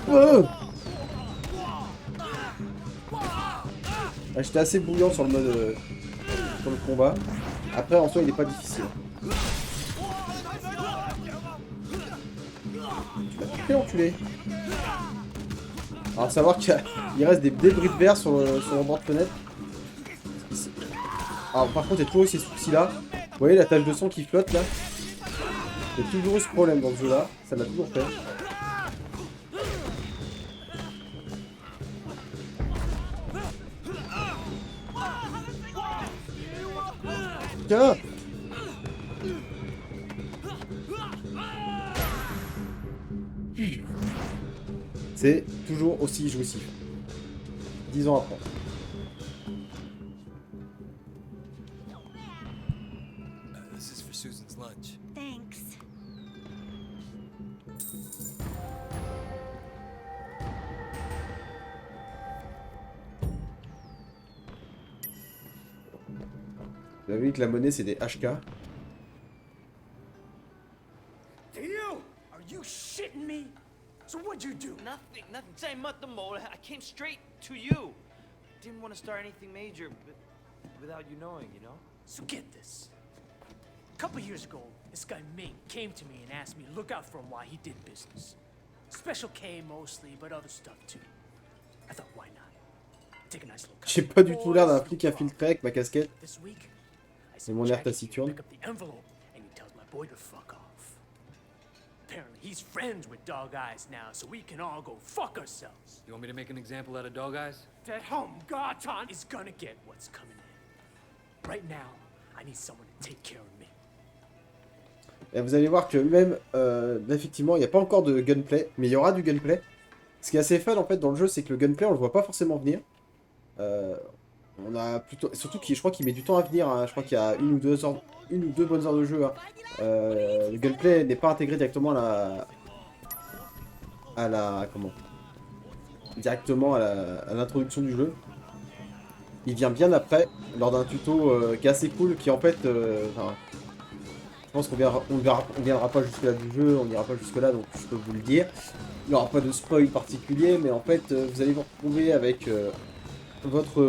Wow. J'étais assez bouillant sur le mode sur le combat. Après en soi il est pas difficile. Tu m'as piqué l'enculé. Alors savoir qu'il reste des débris de verre sur le bord de fenêtre. Alors par contre il y a toujours eu ces soucis là. Vous voyez la tache de sang qui flotte là. Il y a toujours eu ce problème dans ce jeu là. Ça l'a toujours fait. Tiens. C'est toujours aussi jouissif. 10 ans après. This is for Susan's lunch. Thanks. Vous avez vu que la monnaie c'est des HK. You? Are you shitting me? So what'd you do? Nothing. Say nothing more. I came straight to you. Didn't want to start anything major, but without you knowing, you know? So get this. A couple years ago, this guy Ming came to me and asked me to look out for him while he did business. Special K mostly, but other stuff too. I thought, why not? Take a nice little cut. J'ai pas du tout l'air d'un flic infiltré avec ma casquette. This week, Et mon air taciturne. pick up the envelope and he tells my boy to fuck off. Apparently, he's friends with Dog Eyes now, so we can all go fuck ourselves. You want me to make an example out of Dog Eyes? That home Garton is gonna get what's coming in. Right now, I need someone to take care of me. Et vous allez voir que même, effectivement, il n'y a pas encore de gunplay, mais il y aura du gunplay. Ce qui est assez fun en fait dans le jeu, c'est que le gunplay, on le voit pas forcément venir. On a plutôt, surtout je crois qu'il met du temps à venir. Hein. Je crois qu'il y a une ou deux bonnes heures de jeu. Hein. Le gunplay n'est pas intégré directement directement à l'introduction du jeu. Il vient bien après, lors d'un tuto qui est assez cool, qui en fait, pense qu'on viendra pas jusque là du jeu, on n'ira pas jusque là, donc je peux vous le dire. Il n'y aura pas de spoil particulier, mais en fait, vous allez vous retrouver avec votre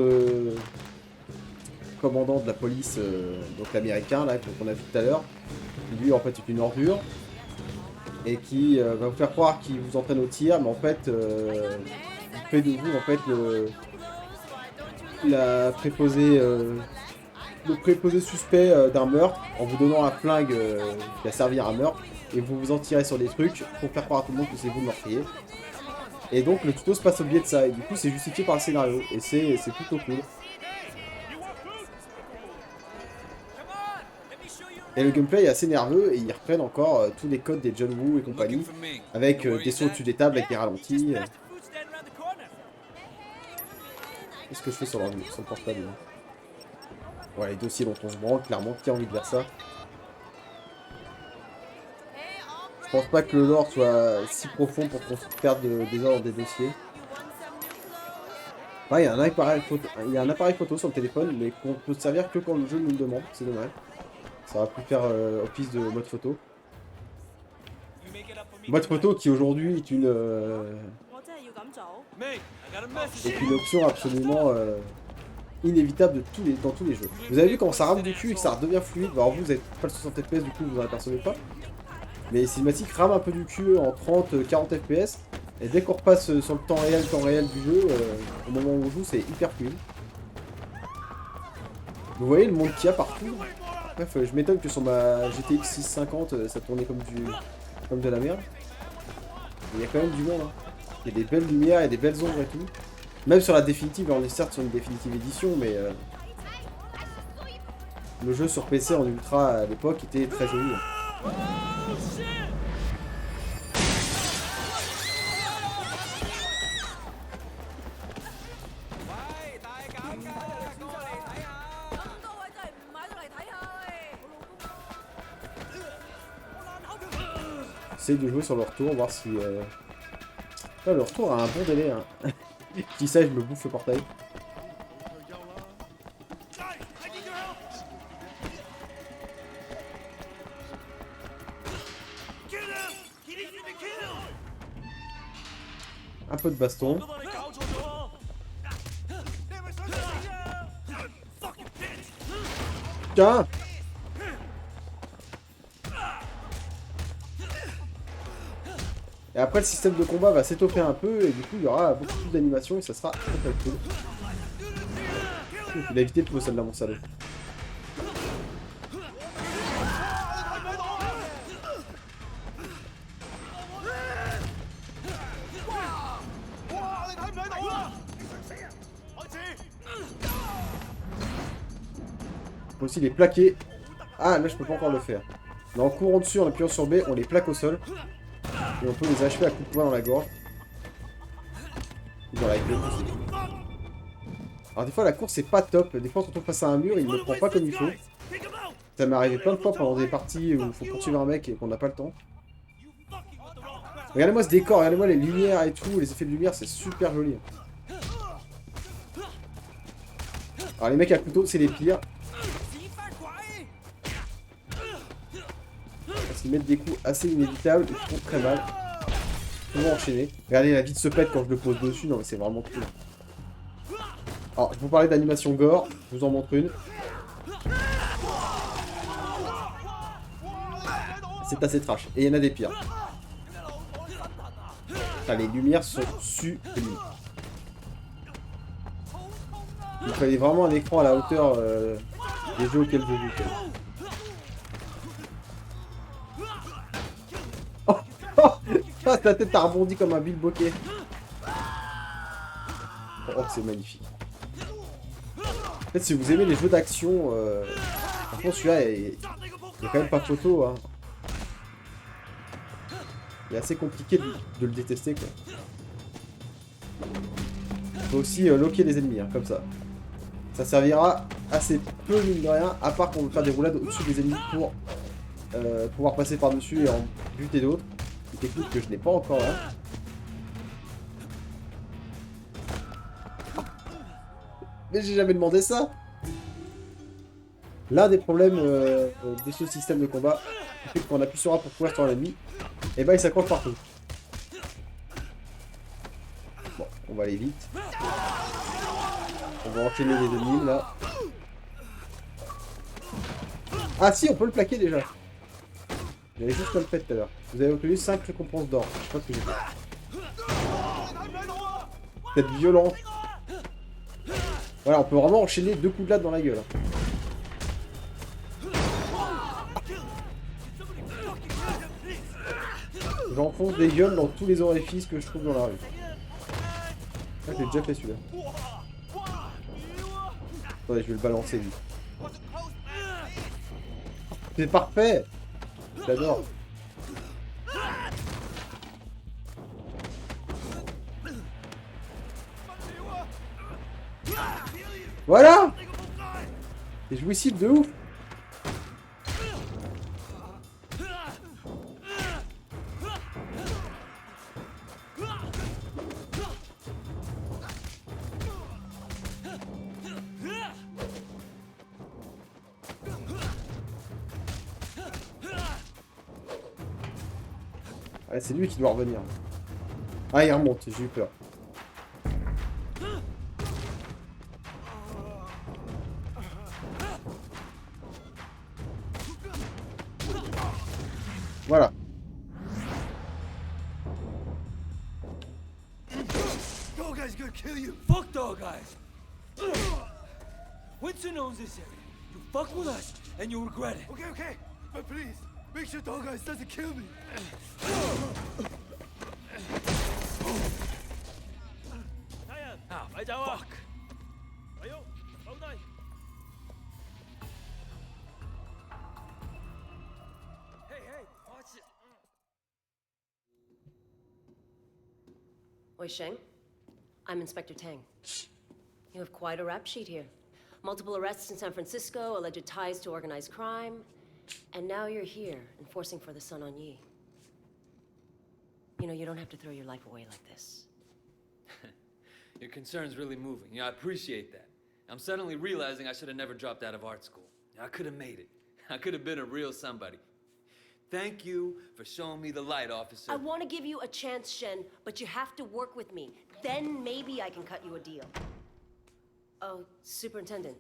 commandant de la police, donc l'américain, là, qu'on a vu tout à l'heure. Lui, en fait, est une ordure. Et qui va vous faire croire qu'il vous entraîne au tir, mais en fait, il fait de vous, en fait, le préposé suspect d'un meurtre, en vous donnant un flingue qui va servir à meurtre, et vous vous en tirez sur des trucs pour faire croire à tout le monde que c'est vous le meurtrier. Et donc le tuto se passe au biais de ça, et du coup c'est justifié par le scénario, et c'est plutôt cool. Et le gameplay est assez nerveux, et ils reprennent encore tous les codes des John Woo et compagnie, avec des sauts au-dessus des tables, avec des ralentis. Qu'est-ce que je fais sur le portable là? Ouais, les dossiers dont on se branle, clairement, qui a envie de faire ça? Je pense pas que le lore soit si profond pour qu'on se perde des heures dans des dossiers. Ouais, il y a un appareil photo sur le téléphone, mais qu'on peut se servir que quand le jeu nous le demande, c'est dommage. Ça va plus faire office de mode photo. Mode photo qui aujourd'hui est une option absolument inévitable dans tous les jeux. Vous avez vu quand ça rame du cul et que ça redevient fluide, alors vous n'avez pas le 60 fps, du coup vous n'en apercevez pas. Mais les cinématiques rament un peu du cul en 30-40 fps, et dès qu'on repasse sur le temps réel du jeu, au moment où on joue, c'est hyper fluide. Vous voyez le monde qu'il y a partout. Bref, je m'étonne que sur ma GTX 650, ça tournait comme de la merde. Il y a quand même du monde, hein. Il y a des belles lumières, il y a des belles ombres et tout. Même sur la définitive, on est certes sur une définitive édition, mais le jeu sur PC en ultra à l'époque était très joli. J'essaye de jouer sur le retour, voir si... Ah, le retour a un bon délai. Hein. Je dis ça, je me bouffe le portail. Un peu de baston. Tiens! Et après le système de combat va s'étoffer un peu et du coup il y aura beaucoup plus d'animation et ça sera très très cool. Il a évité de trouver celle-là mon salaud. On peut aussi les plaquer. Ah là je peux pas encore le faire. Mais en courant dessus, en appuyant sur B, on les plaque au sol. Et on peut les achever à coups de poing dans la gorge. Ou dans la gueule. Alors des fois la course c'est pas top. Des fois quand on passe à un mur, il ne le prend pas comme il faut. Ça m'est arrivé plein de fois pendant des parties où il faut poursuivre un mec et qu'on n'a pas le temps. Regardez-moi ce décor, regardez-moi les lumières et tout, les effets de lumière, c'est super joli. Alors les mecs à couteau, c'est les pires. Parce qu'ils mettent des coups assez inévitables et qui font très mal. Comment enchaîner. Regardez, la vie se pète quand je le pose dessus, non mais c'est vraiment cool. Alors, je vous parlais d'animation gore, je vous en montre une. C'est assez trash, et il y en a des pires. Enfin, les lumières sont sublimes. Il fallait vraiment un écran à la hauteur des jeux auxquels je joue. Oh, oh, oh, ta tête a rebondi comme un bilboquet. Oh, c'est magnifique. En fait, si vous aimez les jeux d'action, franchement, celui-là, il n'y a quand même pas photo. Hein. Il est assez compliqué de le détester, quoi. Il faut aussi loquer les ennemis, hein, comme ça. Ça servira assez peu, mine de rien, à part qu'on veut faire des roulades au-dessus des ennemis pour pouvoir passer par-dessus et en buter d'autres. Une technique que je n'ai pas encore là. Mais j'ai jamais demandé ça. L'un des problèmes de ce système de combat, c'est que quand on appuie sur A pour courir sur l'ennemi, et bah il s'accroche partout. Bon, on va aller vite. On va enchaîner les ennemis là. Ah si, on peut le plaquer déjà. J'avais juste pas le fait tout à l'heure. Vous avez obtenu 5 récompenses d'or. Je sais pas ce que j'ai fait. Cette violence. Voilà, on peut vraiment enchaîner 2 coups de latte dans la gueule. J'enfonce des gueules dans tous les orifices que je trouve dans la rue. Ah, j'ai déjà fait celui-là. Attendez, je vais le balancer lui. C'est parfait. J'adore. Voilà. C'est jouissif de ouf. Ah, c'est lui qui doit revenir. Ah, il remonte, j'ai eu peur. Voilà. Dog Eye's gonna kill you. Fuck Dog Eyes. Winston owns this area. You fuck with us, and you'll regret it. Okay, okay. But please, make sure Dog Eyes doesn't kill me. Fuck. Hey, hey, watch it. Wei Sheng, I'm Inspector Tang. You have quite a rap sheet here. Multiple arrests in San Francisco, alleged ties to organized crime, and now you're here, enforcing for the Sun On Yi. You know, you don't have to throw your life away like this. Your concern's really moving. Yeah, I appreciate that. I'm suddenly realizing I should have never dropped out of art school. I could have made it. I could have been a real somebody. Thank you for showing me the light, officer. I want to give you a chance, Shen, but you have to work with me. Then maybe I can cut you a deal. Oh, Superintendent.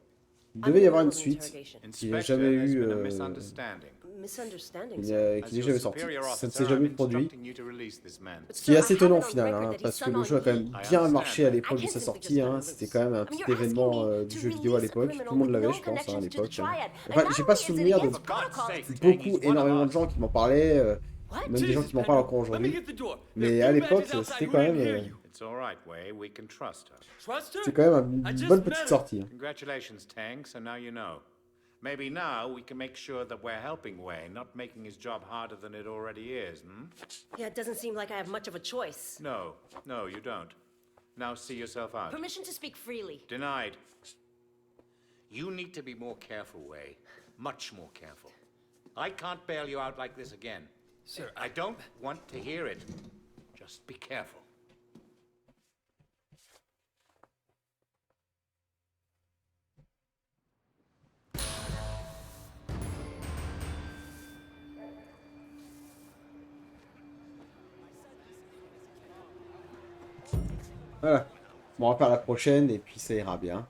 Il devait y avoir une suite qu'il n'a jamais eu. Qu'il n'est jamais sorti. Ça ne s'est jamais produit. Ce qui est assez étonnant au final, hein, parce que le jeu a quand même bien marché à l'époque de sa sortie. Hein. C'était quand même un petit événement du jeu vidéo à l'époque. Tout le monde l'avait, je pense, hein, à l'époque. Enfin, j'ai pas souvenir de énormément de gens qui m'en parlaient, même des gens qui m'en parlent encore aujourd'hui. Mais à l'époque, c'était quand même. C'est quand même une bonne petite sortie. Hein. Congratulations, Tang. So now you know. Maybe now we can make sure that we're helping Wei, not making his job harder than it already is, hmm? Yeah, it doesn't seem like I have much of a choice. No, you don't. Now see yourself out. Permission to speak freely. Denied. You need to be more careful, Wei. Much more careful. I can't bail you out like this again. Sir, I don't want to hear it. Just be careful. Voilà. Bon, on va faire la prochaine et puis ça ira bien.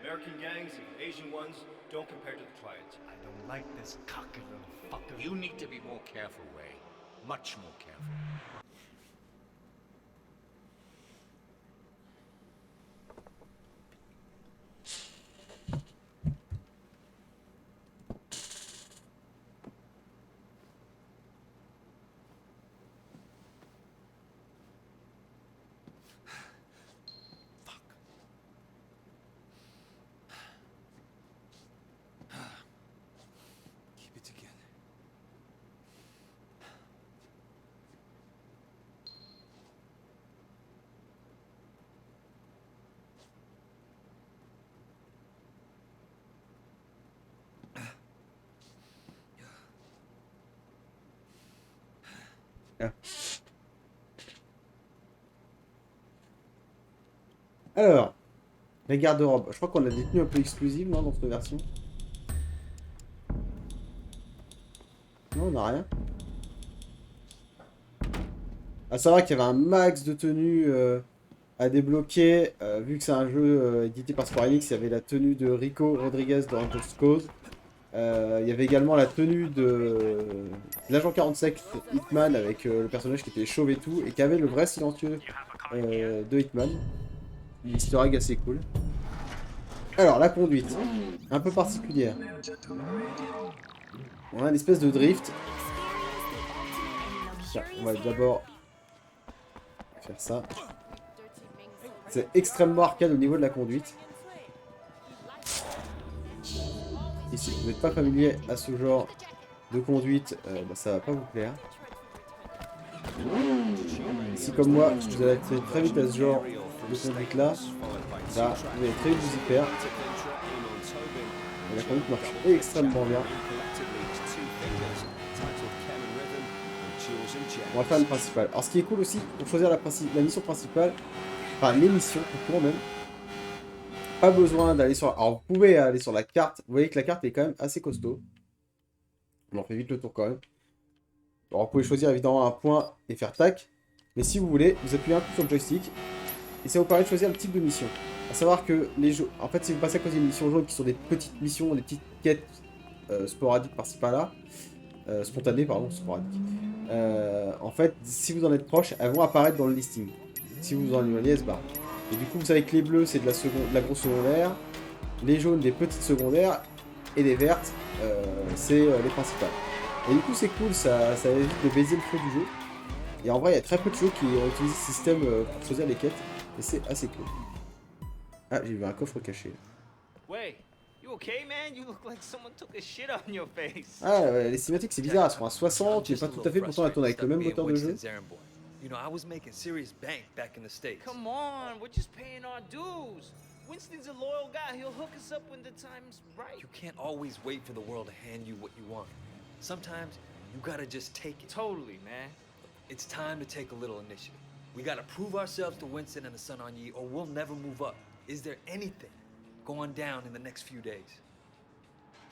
American gangs and Asian ones don't compare to the triads. I don't like this cocky little fucker. You need to be more careful, Wei. Much more careful. Keep it together. Bien. Alors, les garde-robes. Je crois qu'on a des tenues un peu exclusives, non, dans cette version. Non, on n'a rien. À savoir qu'il y avait un max de tenues à débloquer. Vu que c'est un jeu édité par Square Enix, il y avait la tenue de Rico Rodriguez dans Just Cause. Il y avait également la tenue de l'agent 47 Hitman avec le personnage qui était chauve et tout, et qui avait le vrai silencieux de Hitman. Une easter egg assez cool. Alors, la conduite, un peu particulière. On a une espèce de drift. Tiens, on va d'abord faire ça. C'est extrêmement arcade au niveau de la conduite. Et si vous n'êtes pas familier à ce genre de conduite, bah, ça va pas vous plaire. Si comme moi, vous allez accéder très vite à ce genre de conduite là, bah, vous allez très vite vous y perdre. Et la conduite marche extrêmement bien. On va faire le principal. Alors ce qui est cool aussi, pour choisir la mission principale, enfin les missions tout court même, pas besoin d'aller sur... Alors vous pouvez aller sur la carte, vous voyez que la carte est quand même assez costaud. On en fait vite le tour quand même. Alors vous pouvez choisir évidemment un point et faire tac, mais si vous voulez, vous appuyez un coup sur le joystick, et ça vous permet de choisir le type de mission. A savoir que les jeux... En fait si vous passez à cause des missions jaunes qui sont des petites missions, des petites quêtes sporadiques par-ci par-là, spontanées pardon, sporadiques. En fait, si vous en êtes proche, elles vont apparaître dans le listing. Si vous vous en éloignez, elles se barrent. Et du coup, vous savez que les bleus, c'est de la grosse secondaire, les jaunes, des petites secondaires, et les vertes, c'est les principales. Et du coup, c'est cool, ça évite de baiser le flow du jeu. Et en vrai, il y a très peu de jeux qui utilisent ce système pour choisir les quêtes, et c'est assez cool. Ah, j'ai vu un coffre caché. Wait, you okay, man? You look like someone took a shit on your face. Ah, les cinématiques, c'est bizarre, elles sont à 60, mais pas tout à fait, pourtant elles tournent avec le même moteur de jeu. You know, I was making serious bank back in the States. Come on, we're just paying our dues. Winston's a loyal guy. He'll hook us up when the time's right. You can't always wait for the world to hand you what you want. Sometimes you gotta just take it. Totally, man. It's time to take a little initiative. We gotta prove ourselves to Winston and the Sun On Yee, or we'll never move up. Is there anything going down in the next few days?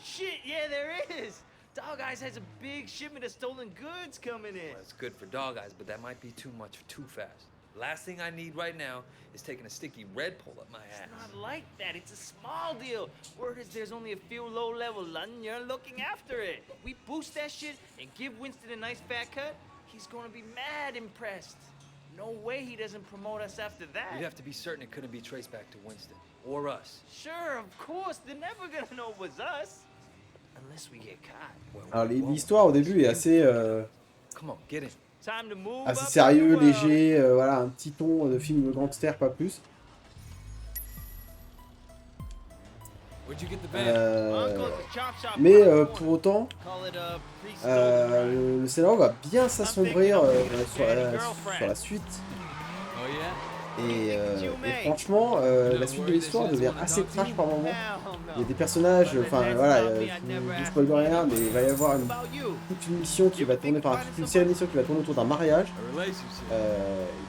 Shit, yeah, there is. Dog Eyes has a big shipment of stolen goods coming in. Well, it's good for Dog Eyes, but that might be too much too fast. Last thing I need right now is taking a sticky red pull up my ass. It's not like that. It's a small deal. Word is there's only a few low-level Londoners looking after it. We boost that shit and give Winston a nice fat cut, he's gonna be mad impressed. No way he doesn't promote us after that. You'd have to be certain it couldn't be traced back to Winston. Or us. Sure, of course. They're never gonna know it was us. Unless we get caught. Alors l'histoire au début est assez... Come on, get in. Time to move assez up sérieux, on the world. léger, voilà, un petit ton de film de gangster, pas plus. Mais pour autant, le scénario va bien s'assombrir sur la suite. Et franchement, la suite de l'histoire devient assez trash par moment. Il y a des personnages, enfin voilà, je ne spoil rien, mais il va y avoir toute une mission qui va tourner, enfin toute une série de missions qui va tourner autour d'un mariage,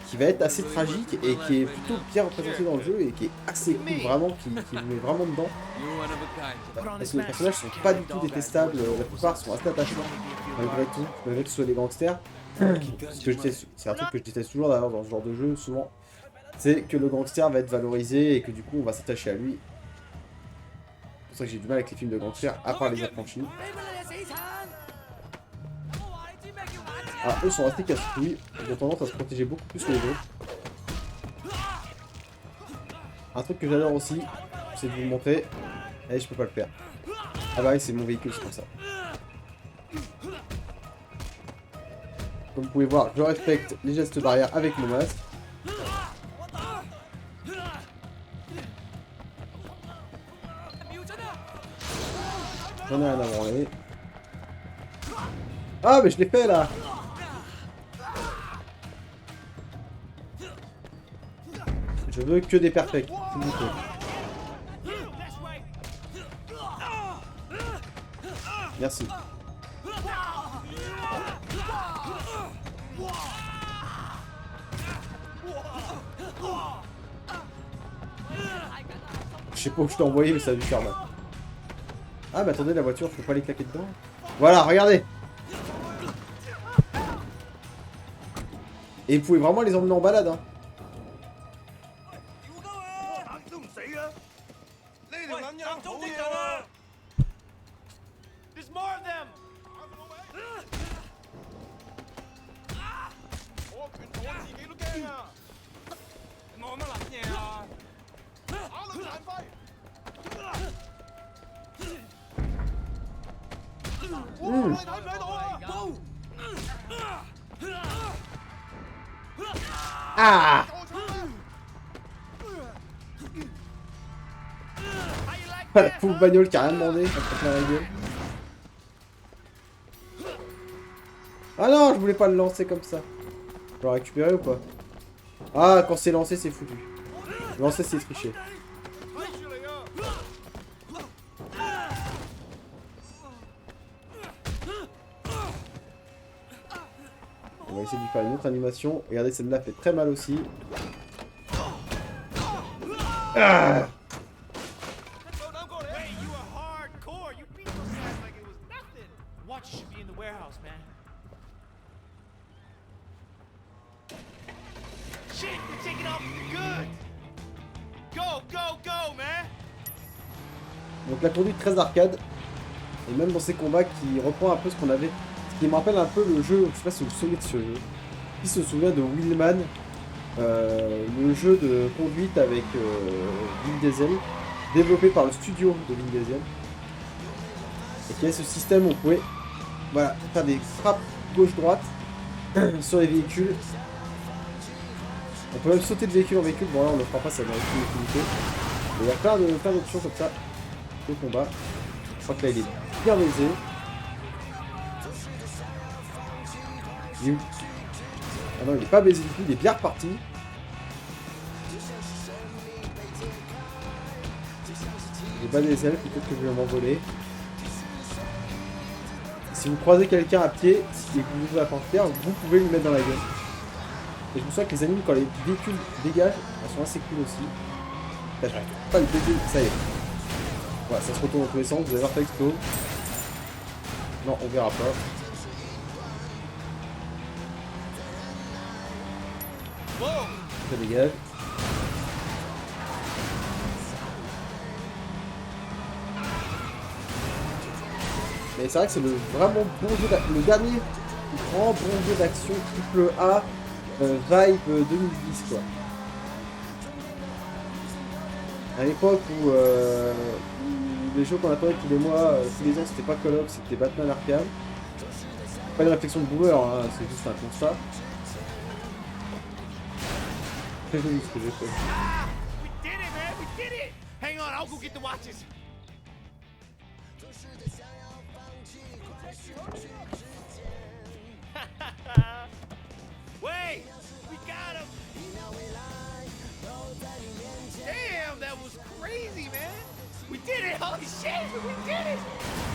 qui va être assez tragique et qui est plutôt bien représenté dans le jeu et qui est assez cool, vraiment, qui vous met vraiment dedans. Parce que les personnages sont pas du tout détestables, la plupart sont assez attachants, malgré tout, malgré que ce soit des gangsters. C'est un truc que je déteste toujours d'ailleurs dans ce genre de jeu, souvent. C'est que le gangster va être valorisé et que du coup on va s'attacher à lui. C'est pour ça que j'ai du mal avec les films de gangsters, à part les affranchis. Alors eux sont restés casse-couilles, ils ont tendance à se protéger beaucoup plus que les autres. Un truc que j'adore aussi, c'est de vous le montrer. Et je peux pas le faire. Ah bah oui, c'est mon véhicule, c'est pour ça. Comme vous pouvez voir, je respecte les gestes barrières avec mon masque. J'en ai un à branler. Ah mais je l'ai fait là. Je veux que des perfects, s'il vous plaît. Merci. Je sais pas où je t'ai envoyé, mais ça a dû faire mal. Ah, mais attendez, la voiture, je peux pas les claquer dedans. Voilà, regardez. Et vous pouvez vraiment les emmener en balade, hein. There's more of them! Ah! Ah, la pauvre bagnole qui a rien demandé, elle prend plein la gueule. Ah non, je voulais pas le lancer comme ça. Je vais le récupérer ou pas? Ah, quand c'est lancé, c'est foutu. Lancer, c'est triché. On va essayer de lui faire une autre animation. Regardez, celle-là fait très mal aussi. Ah! Hey, you are hardcore. You beat those guys like it was nothing. Watch should be in the warehouse, man. Shit, you're taking off the goods. Go, go, go, man. Donc la conduite très arcade. Et même dans ces combats qui reprend un peu ce qu'on avait. Ce qui me rappelle un peu le jeu, je sais pas si vous vous souvenez de ce jeu. Qui se souvient de Wheelman, le jeu de conduite avec Vin Diesel, développé par le studio de Vin Diesel. Et qui a ce système où on pouvait voilà, faire des frappes gauche-droite sur les véhicules. On peut même sauter de véhicule en véhicule. Bon là on ne le fera pas, ça mérite une utilité. Mais il y a plein d'options comme ça de combat. Je crois que là il est bien baisé. Il est où? Ah non, il est pas baisé du tout, il est bien reparti. Il est bas des ailes, peut-être que je vais m'envoler. Si vous croisez quelqu'un à pied et que vous ouvrez la portière, vous pouvez lui mettre dans la gueule. Et je me souviens que les animes, quand les véhicules dégagent, elles sont assez cool aussi. Là, j'arrive pas à le baiser, ça y est. Voilà, ça se retourne dans tous les sens, vous allez voir ça explose. Non, on verra pas. Ça dégage. Mais c'est vrai que c'est le vraiment bon jeu d'action, le dernier grand bon jeu d'action triple A vibe 2010 quoi. À l'époque où les jeux qu'on attendait tous les mois, tous les ans c'était pas Call of, c'était Batman Arkham. Pas une réflexion de boomer, hein, c'est juste un constat. Très joli ce que j'ai fait. We did it, man. We did it. Hang on, I'll go get the watches. Wait, we got him. Damn, that was crazy, man. We did it. Holy shit, we did it.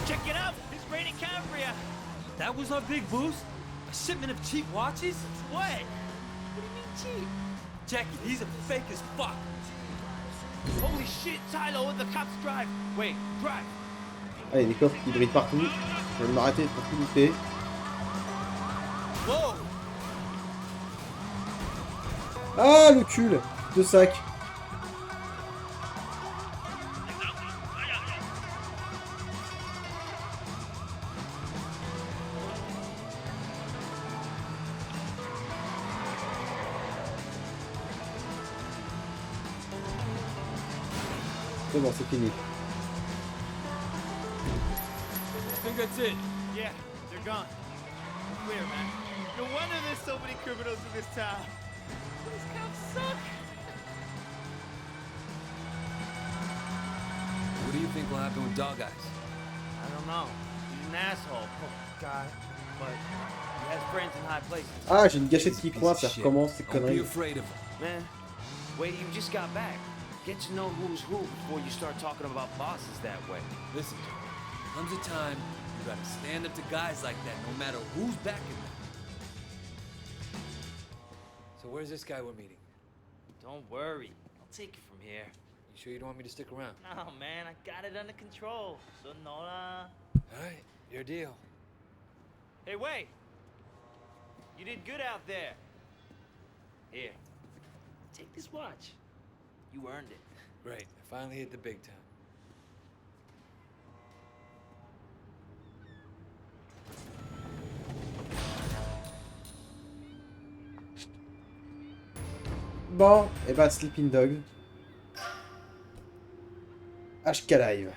Check it out. It's raining Cambria. That was our big boost? A shipment of cheap watches? What? What do you mean cheap? Jackie, these are fake as fuck. Holy shit, Tylo, the cops drive. Wait, drive. Ah, il y a des coffres qui brillent partout. Je vais m'arrêter pour tout louper. Whoa. Ah, le cul de sac. C'est bon, c'est fini. I think that's it. Yeah, they're gone. Clear, man. No wonder there's so many criminals in this town. These cops suck. What do you think will happen with Dog Eyes? I don't know. He's an asshole. Oh, God. But he has friends in high places. Ah, j'ai une gâchette qui coince, ça recommence, ces Don't be conneries. afraid of him. Man, wait, you just got back. Get to know who's who before you start talking about bosses that way. Listen, there comes a time you gotta stand up to guys like that, no matter who's backing them. So where's this guy we're meeting? Don't worry. I'll take it from here. You sure you don't want me to stick around? No, man, I got it under control. Sonora. Alright, your deal. Hey, wait. You did good out there. Here, take this watch. You earned it. Great. I finally hit the big time. Bon, et bah Sleeping Dog. HK Live.